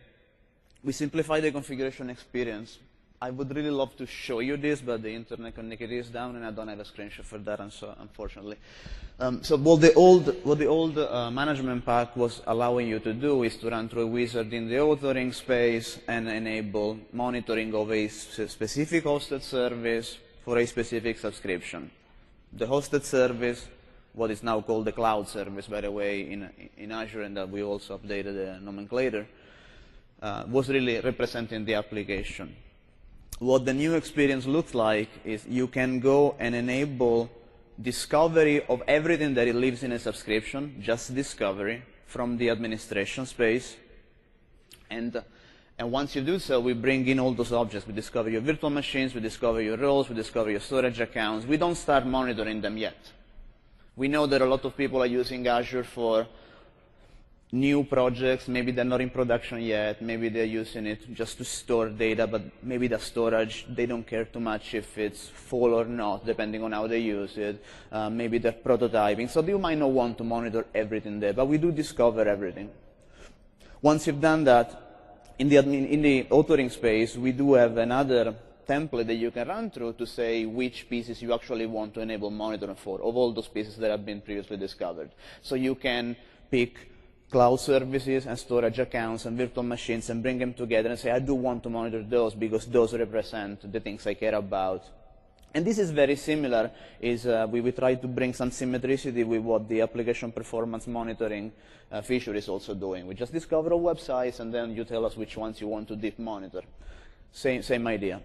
We simplify the configuration experience. I would really love to show you this, but the internet connectivity is down, and I don't have a screenshot for that, unfortunately. So what the old management pack was allowing you to do is to run through a wizard in the authoring space and enable monitoring of a specific hosted service for a specific subscription. The hosted service, what is now called the cloud service, by the way, in Azure, and that we also updated the nomenclature, was really representing the application. What the new experience looks like is you can go and enable discovery of everything that it lives in a subscription, just discovery from the administration space. And once you do so, we bring in all those objects. We discover your virtual machines, we discover your roles, we discover your storage accounts. We don't start monitoring them yet. We know that a lot of people are using Azure for new projects. Maybe they're not in production yet. Maybe they're using it just to store data, but maybe the storage, they don't care too much if it's full or not, depending on how they use it. Maybe they're prototyping. So you might not want to monitor everything there, but we do discover everything. Once you've done that, in the authoring space, we do have another template that you can run through to say which pieces you actually want to enable monitoring for, of all those pieces that have been previously discovered. So you can pick cloud services and storage accounts and virtual machines and bring them together and say, I do want to monitor those because those represent the things I care about. And this is very similar. We try to bring some symmetricity with what the application performance monitoring feature is also doing. We just discover websites, and then you tell us which ones you want to deep monitor. Same idea.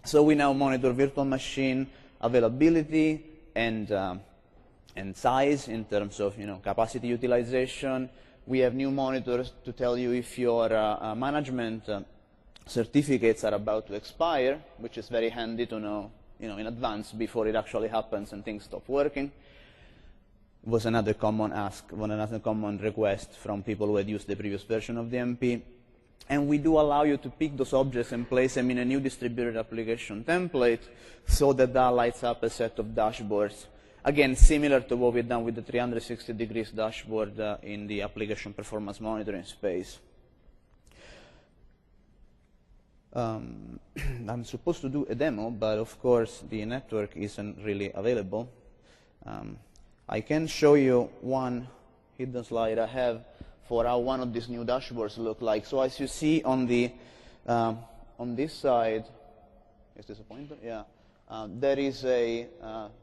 So we now monitor virtual machine availability and size in terms of capacity utilization. We have new monitors to tell you if your management certificates are about to expire, which is very handy to know in advance before it actually happens and things stop working. It was another common ask, another common request from people who had used the previous version of the MP. And we do allow you to pick those objects and place them in a new distributed application template so that lights up a set of dashboards. Again, similar to what we've done with the 360 degrees dashboard in the application performance monitoring space. I'm supposed to do a demo, but of course the network isn't really available. I can show you one hidden slide I have for how one of these new dashboards look like. So as you see on this side, is this a pointer? Yeah. There is a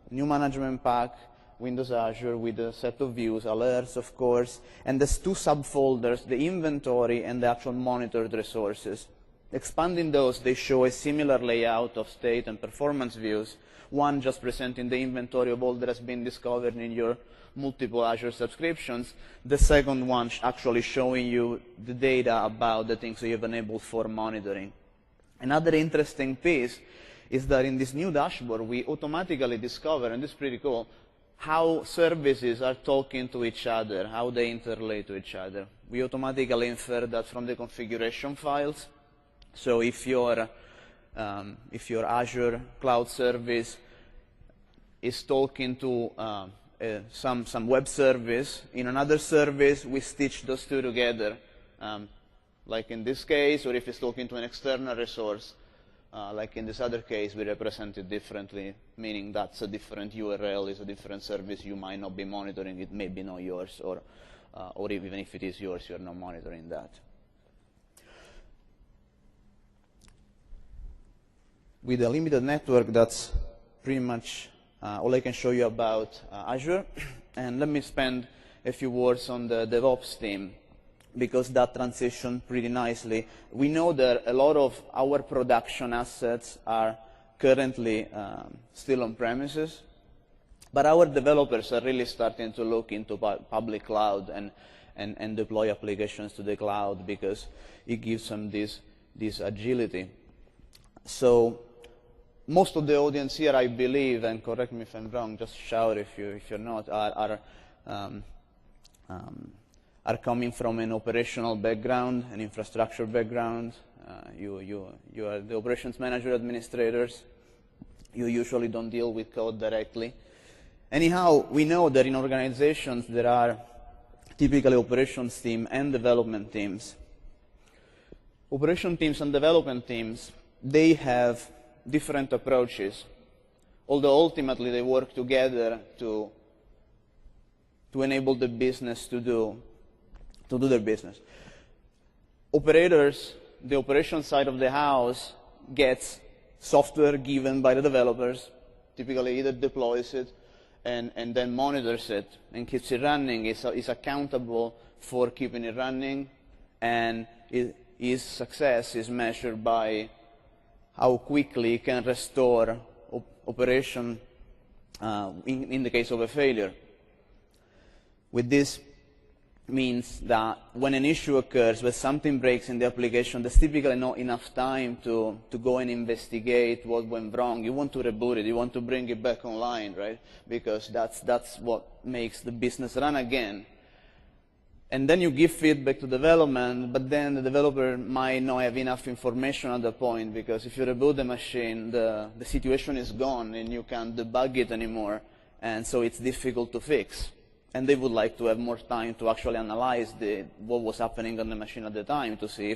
new management pack, Windows Azure, with a set of views, alerts, of course, and there's two subfolders, the inventory and the actual monitored resources. Expanding those, they show a similar layout of state and performance views. One just presenting the inventory of all that has been discovered in your multiple Azure subscriptions. The second one actually showing you the data about the things that you've enabled for monitoring. Another interesting piece is that in this new dashboard, we automatically discover, and this is pretty cool, how services are talking to each other, how they interrelate to each other. We automatically infer that from the configuration files. So if your Azure cloud service is talking to some web service, in another service, we stitch those two together, like in this case, or if it's talking to an external resource, like in this other case, we represent it differently, meaning that's a different URL, is a different service you might not be monitoring, it may be not yours, or even if it is yours, you're not monitoring that. With a limited network, that's pretty much all I can show you about Azure. And let me spend a few words on the DevOps team, because that transitioned pretty nicely. We know that a lot of our production assets are currently still on premises, but our developers are really starting to look into public cloud and deploy applications to the cloud, because it gives them this agility. So most of the audience here, I believe, and correct me if I'm wrong, just shout if you're not, are coming from an operational background, an infrastructure background. You are the operations manager administrators. You usually don't deal with code directly. Anyhow, we know that in organizations there are typically operations team and development teams. Operation teams and development teams, they have different approaches, although ultimately they work together to enable the business to do their business. Operators, the operation side of the house, gets software given by the developers, typically either deploys it and then monitors it and keeps it running, is accountable for keeping it running, and its success is measured by how quickly it can restore operation in the case of a failure. With this means that when an issue occurs, when something breaks in the application, there's typically not enough time to go and investigate what went wrong. You want to reboot it, you want to bring it back online, right? Because that's what makes the business run again. And then you give feedback to development, but then the developer might not have enough information at the point, because if you reboot the machine, the situation is gone and you can't debug it anymore, and so it's difficult to fix. And they would like to have more time to actually analyze what was happening on the machine at the time to see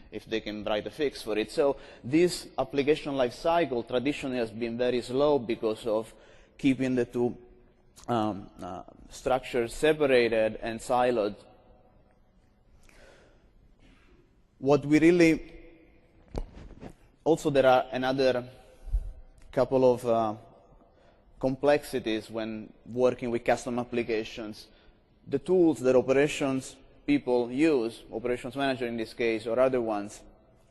if they can write a fix for it. So this application life cycle traditionally has been very slow because of keeping the two structures separated and siloed. What we really, also there are another couple of complexities when working with custom applications. The tools that operations people use, operations manager in this case, or other ones,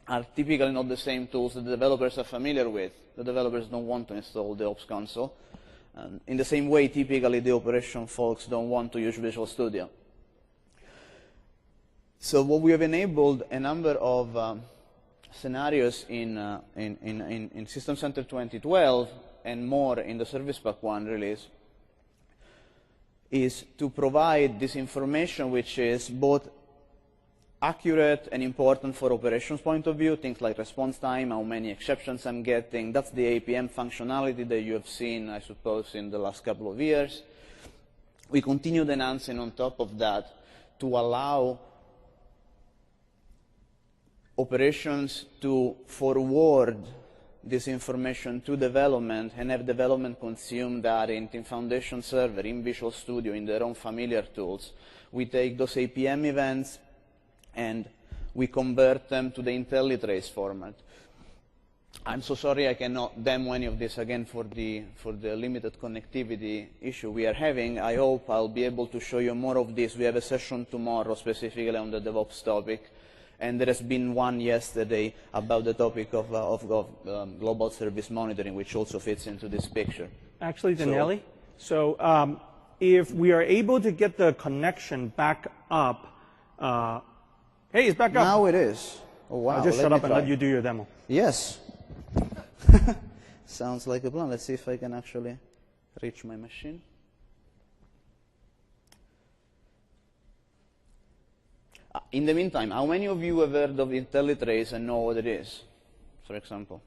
are typically not the same tools that the developers are familiar with. The developers don't want to install the Ops console. In the same way, typically the operation folks don't want to use Visual Studio. So what we have enabled a number of scenarios in System Center 2012 and more in the Service Pack 1 release is to provide this information, which is both accurate and important for operations point of view, things like response time, how many exceptions I'm getting. That's the APM functionality that you have seen, I suppose, in the last couple of years. We continued enhancing on top of that to allow operations to forward this information to development and have development consume that in Foundation Server, in Visual Studio, in their own familiar tools. We take those APM events and we convert them to the IntelliTrace format. I'm so sorry I cannot demo any of this again for the limited connectivity issue we are having. I hope I'll be able to show you more of this. We have a session tomorrow specifically on the DevOps topic. And there has been one yesterday about the topic of global service monitoring, which also fits into this picture. Actually, Danelli, so if we are able to get the connection back up, hey, it's back up. Now it is. Oh, wow. I'll just shut up and let you do your demo. Yes. Sounds like a plan. Let's see if I can actually reach my machine. In the meantime, how many of you have heard of IntelliTrace and know what it is, for example?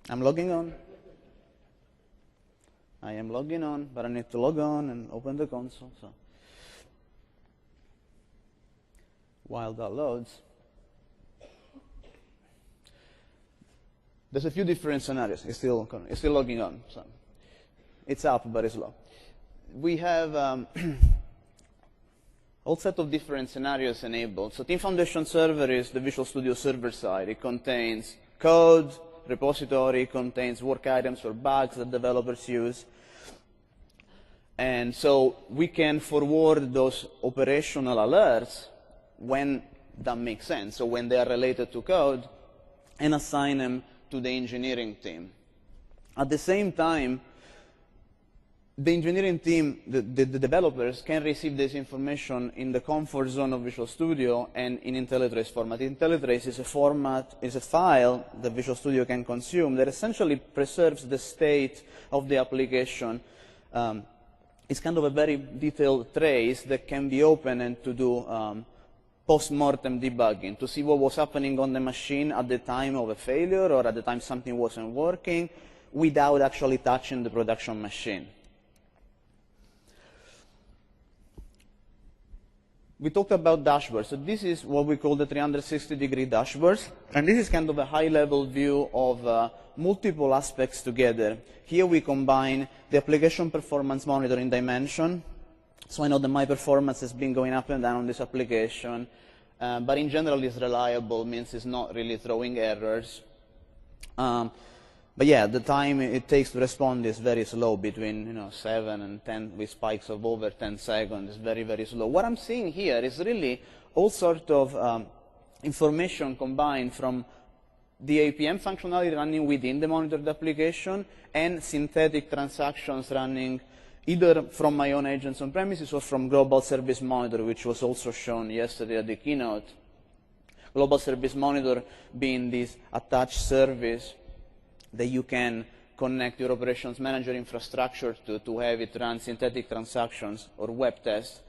I'm logging on. I am logging on, but I need to log on and open the console. So while that loads, there's a few different scenarios. It's still logging on. So it's up, but it's low. We have all set of different scenarios enabled. So Team Foundation Server is the Visual Studio server side. It contains code, repository, contains work items or bugs that developers use. And so we can forward those operational alerts when that makes sense, so when they are related to code, and assign them to the engineering team. At the same time, the engineering team, the developers, can receive this information in the comfort zone of Visual Studio and in IntelliTrace format. IntelliTrace is a file that Visual Studio can consume that essentially preserves the state of the application. It's kind of a very detailed trace that can be opened and to do post-mortem debugging, to see what was happening on the machine at the time of a failure or at the time something wasn't working without actually touching the production machine. We talked about dashboards. So this is what we call the 360-degree dashboards. And this is kind of a high-level view of multiple aspects together. Here we combine the application performance monitoring dimension. So I know that my performance has been going up and down on this application. But in general, it's reliable, means it's not really throwing errors. But yeah, the time it takes to respond is very slow, between 7 and 10, with spikes of over 10 seconds. It's very, very slow. What I'm seeing here is really all sort of information combined from the APM functionality running within the monitored application and synthetic transactions running either from my own agents on premises or from Global Service Monitor, which was also shown yesterday at the keynote. Global Service Monitor being this attached service that you can connect your operations manager infrastructure to have it run synthetic transactions or web tests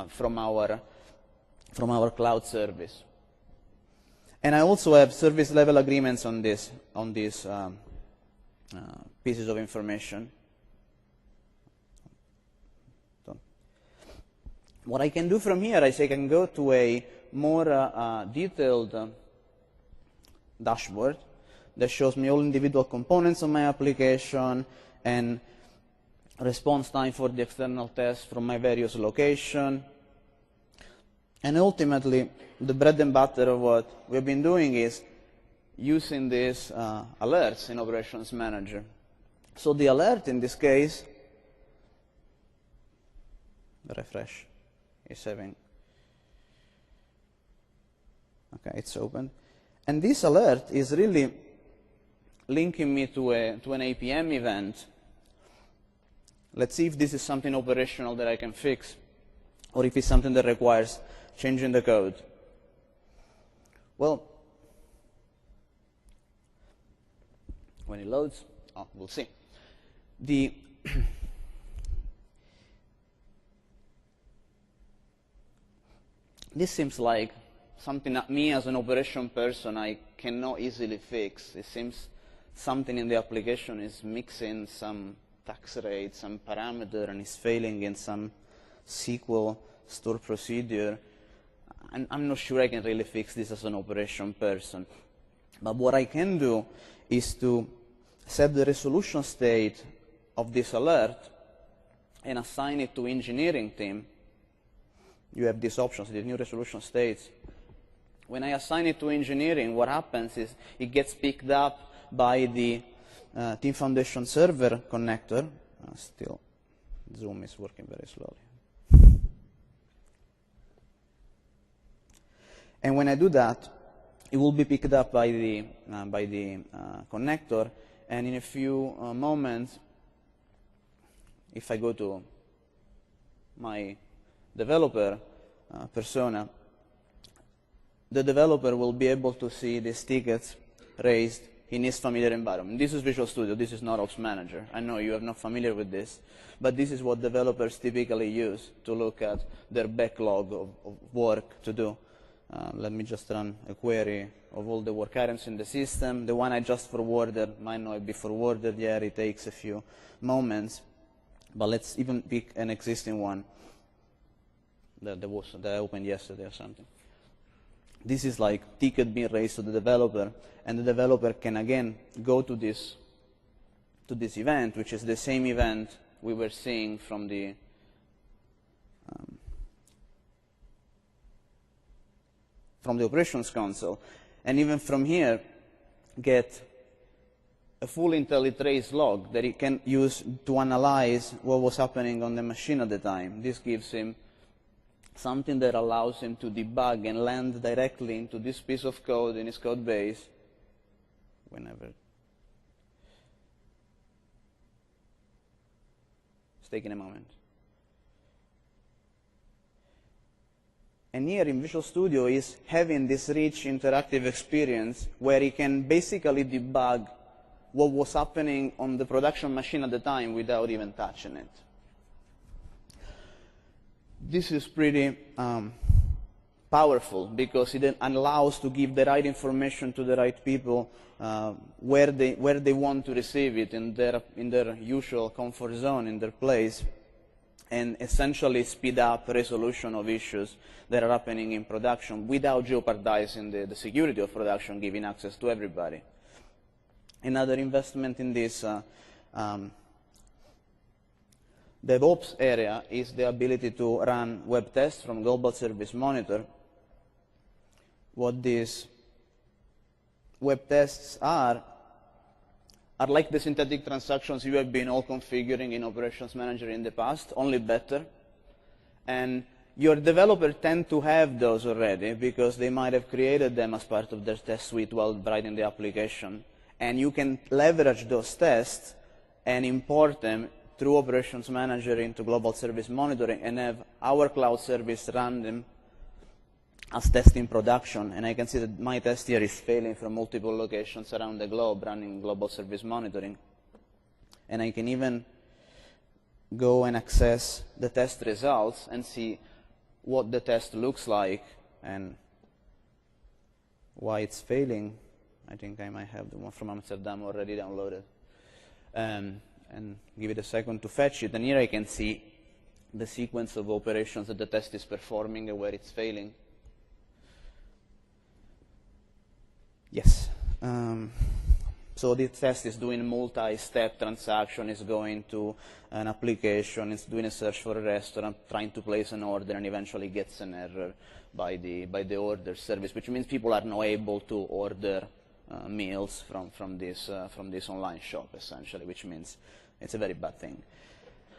from our cloud service. And I also have service level agreements on these pieces of information. So what I can do from here is I can go to a more detailed dashboard that shows me all individual components of my application and response time for the external tests from my various locations. And ultimately, the bread and butter of what we've been doing is using these alerts in Operations Manager. So the alert in this case, refresh, is having, okay, it's open. And this alert is really linking me to an APM event. Let's see if this is something operational that I can fix, or if it's something that requires changing the code. Well, when it loads, we'll see. This seems like something that me as an operation person I cannot easily fix. It seems something in the application is mixing some tax rate, some parameter, and is failing in some SQL store procedure. I'm not sure I can really fix this as an operation person. But what I can do is to set the resolution state of this alert and assign it to engineering team. You have these options, these new resolution states. When I assign it to engineering, what happens is it gets picked up by the Team Foundation server connector. Still, Zoom is working very slowly. And when I do that, it will be picked up by the connector, and in a few moments, if I go to my developer persona, the developer will be able to see these tickets raised in his familiar environment. This is Visual Studio. This is not Ops Manager. I know you are not familiar with this, but this is what developers typically use to look at their backlog of work to do. Let me just run a query of all the work items in the system. The one I just forwarded might not be forwarded yet. It takes a few moments. But let's even pick an existing one that I opened yesterday or something. This is like ticket being raised to the developer, and the developer can again go to this event, which is the same event we were seeing from the operations console, and even from here get a full IntelliTrace log that he can use to analyze what was happening on the machine at the time. This gives him something that allows him to debug and land directly into this piece of code in his code base whenever. It's taking a moment. And here in Visual Studio is having this rich interactive experience where he can basically debug what was happening on the production machine at the time without even touching it. This is pretty powerful because it allows to give the right information to the right people where they want to receive it in their usual comfort zone, in their place, and essentially speed up resolution of issues that are happening in production without jeopardizing the security of production, giving access to everybody. Another investment in this DevOps area is the ability to run web tests from Global Service Monitor. What these web tests are like the synthetic transactions you have been all configuring in Operations Manager in the past, only better. And your developers tend to have those already because they might have created them as part of their test suite while writing the application. And you can leverage those tests and import them through Operations Manager into Global Service Monitoring and have our cloud service run them as test in production. And I can see that my test here is failing from multiple locations around the globe running Global Service Monitoring. And I can even go and access the test results and see what the test looks like and why it's failing. I think I might have the one from Amsterdam already downloaded. And give it a second to fetch it. And here I can see the sequence of operations that the test is performing and where it's failing. Yes. So this test is doing multi-step transaction. It's going to an application. It's doing a search for a restaurant, trying to place an order, and eventually gets an error by the order service, which means people are not able to order meals from this online shop, essentially, which means it's a very bad thing.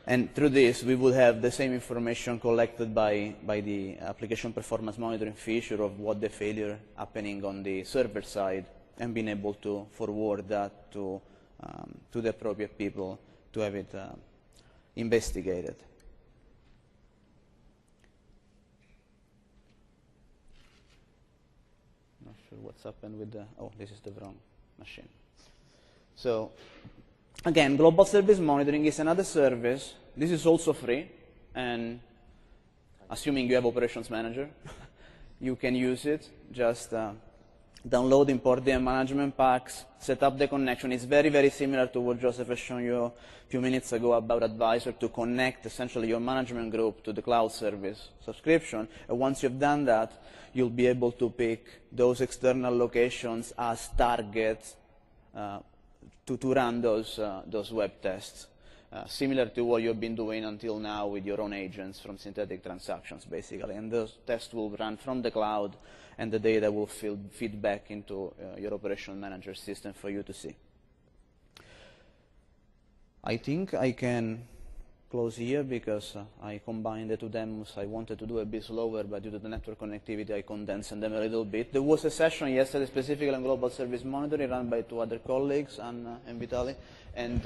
And through this, we would have the same information collected by the application performance monitoring feature of what the failure happening on the server side, and being able to forward that to the appropriate people to have it investigated. Not sure what's happened with the, oh, this is the wrong machine. So again, Global Service Monitoring is another service. This is also free, and assuming you have Operations Manager, you can use it. Just download, import the management packs, set up the connection. It's very, very similar to what Joseph has shown you a few minutes ago about Advisor, to connect essentially your management group to the cloud service subscription. And once you've done that, you'll be able to pick those external locations as targets to run those web tests, similar to what you've been doing until now with your own agents from synthetic transactions, basically. And those tests will run from the cloud, and the data will feed back into your Operation Manager system for you to see. I think I can close here because I combined the two demos. I wanted to do a bit slower, but due to the network connectivity, I condensed them a little bit. There was a session yesterday specifically on global service monitoring run by two other colleagues, Anna and Vitali. And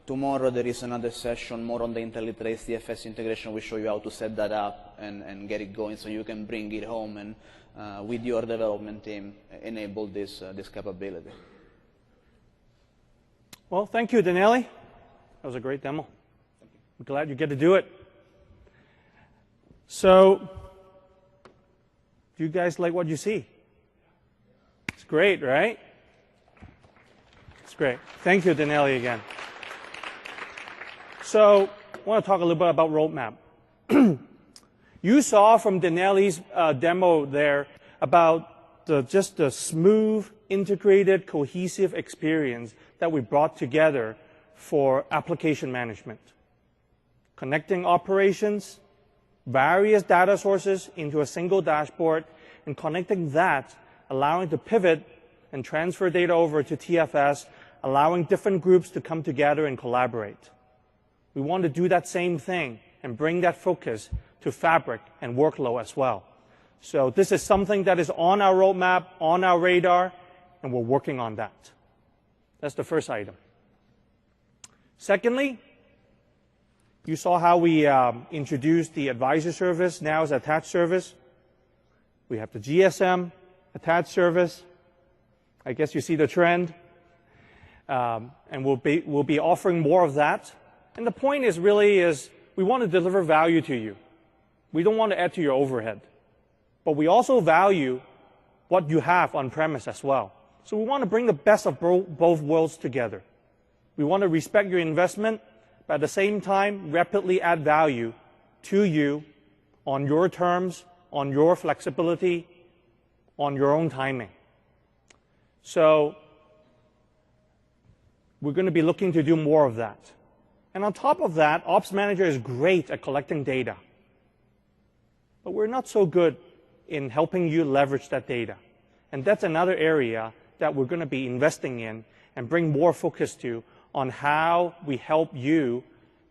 tomorrow there is another session more on the IntelliTrace DFS integration. We show you how to set that up and get it going so you can bring it home and with your development team enable this capability. Well, thank you, Daniele. That was a great demo. I'm glad you get to do it. So, do you guys like what you see? It's great, right? It's great. Thank you, Daniele, again. So, I want to talk a little bit about roadmap. You saw from Daniele's demo there about just the smooth, integrated, cohesive experience that we brought together for application management. Connecting operations, various data sources into a single dashboard, and connecting that, allowing to pivot and transfer data over to TFS, allowing different groups to come together and collaborate. We want to do that same thing and bring that focus to Fabric and workload as well. So this is something that is on our roadmap, on our radar, and we're working on that. That's the first item. Secondly, you saw how we introduced the advisor service, now as attached service. We have the GSM attached service. I guess you see the trend. And we'll be offering more of that. And the point is really we want to deliver value to you. We don't want to add to your overhead. But we also value what you have on-premise as well. So we want to bring the best of both worlds together. We want to respect your investment, but at the same time, rapidly add value to you on your terms, on your flexibility, on your own timing. So we're going to be looking to do more of that. And on top of that, Ops Manager is great at collecting data. But we're not so good in helping you leverage that data. And that's another area that we're going to be investing in and bring more focus to on how we help you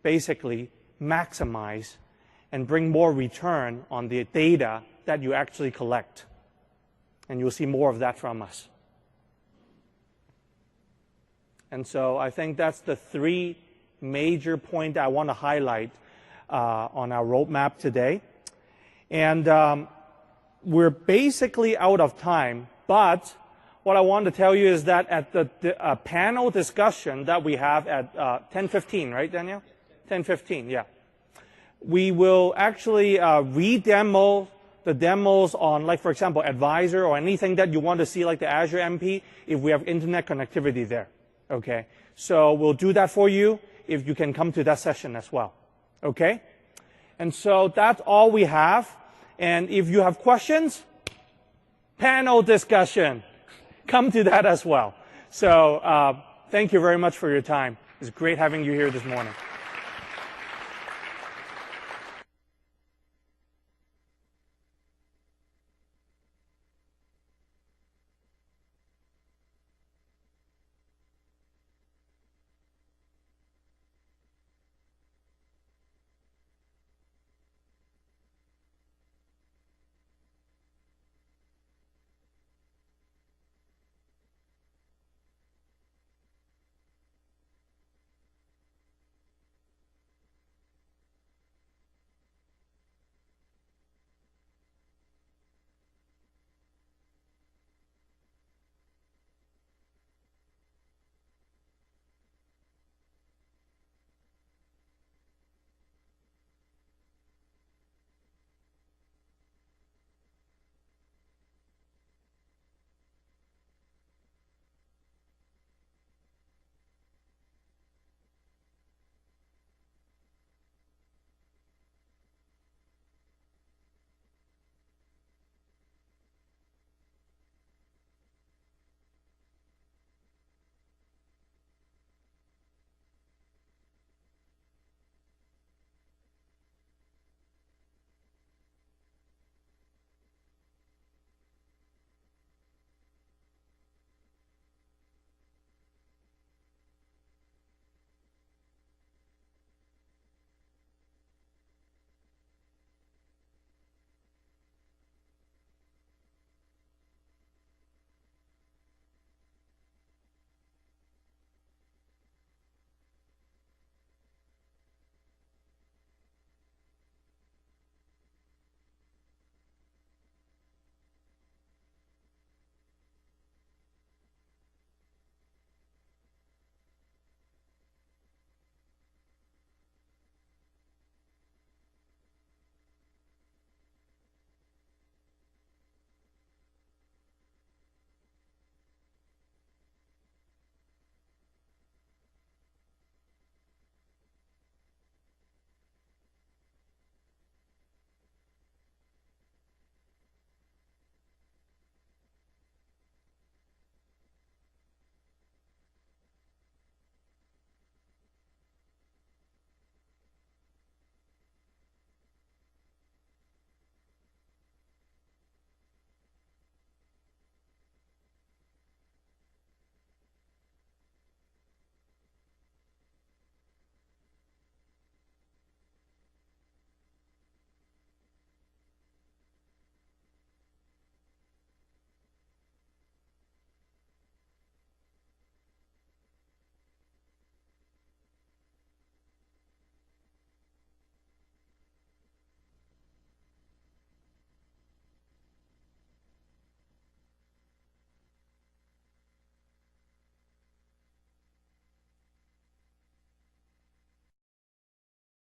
basically maximize and bring more return on the data that you actually collect. And you'll see more of that from us. And so I think that's the three major points I want to highlight on our roadmap today. And we're basically out of time, but what I want to tell you is that at the panel discussion that we have at 10:15, right, Daniel? 10:15, yeah. We will actually re-demo the demos on, like, for example, Advisor or anything that you want to see, like the Azure MP, if we have internet connectivity there, okay? So we'll do that for you if you can come to that session as well, okay? And so that's all we have. And if you have questions, panel discussion, come to that as well. So thank you very much for your time. It's great having you here this morning.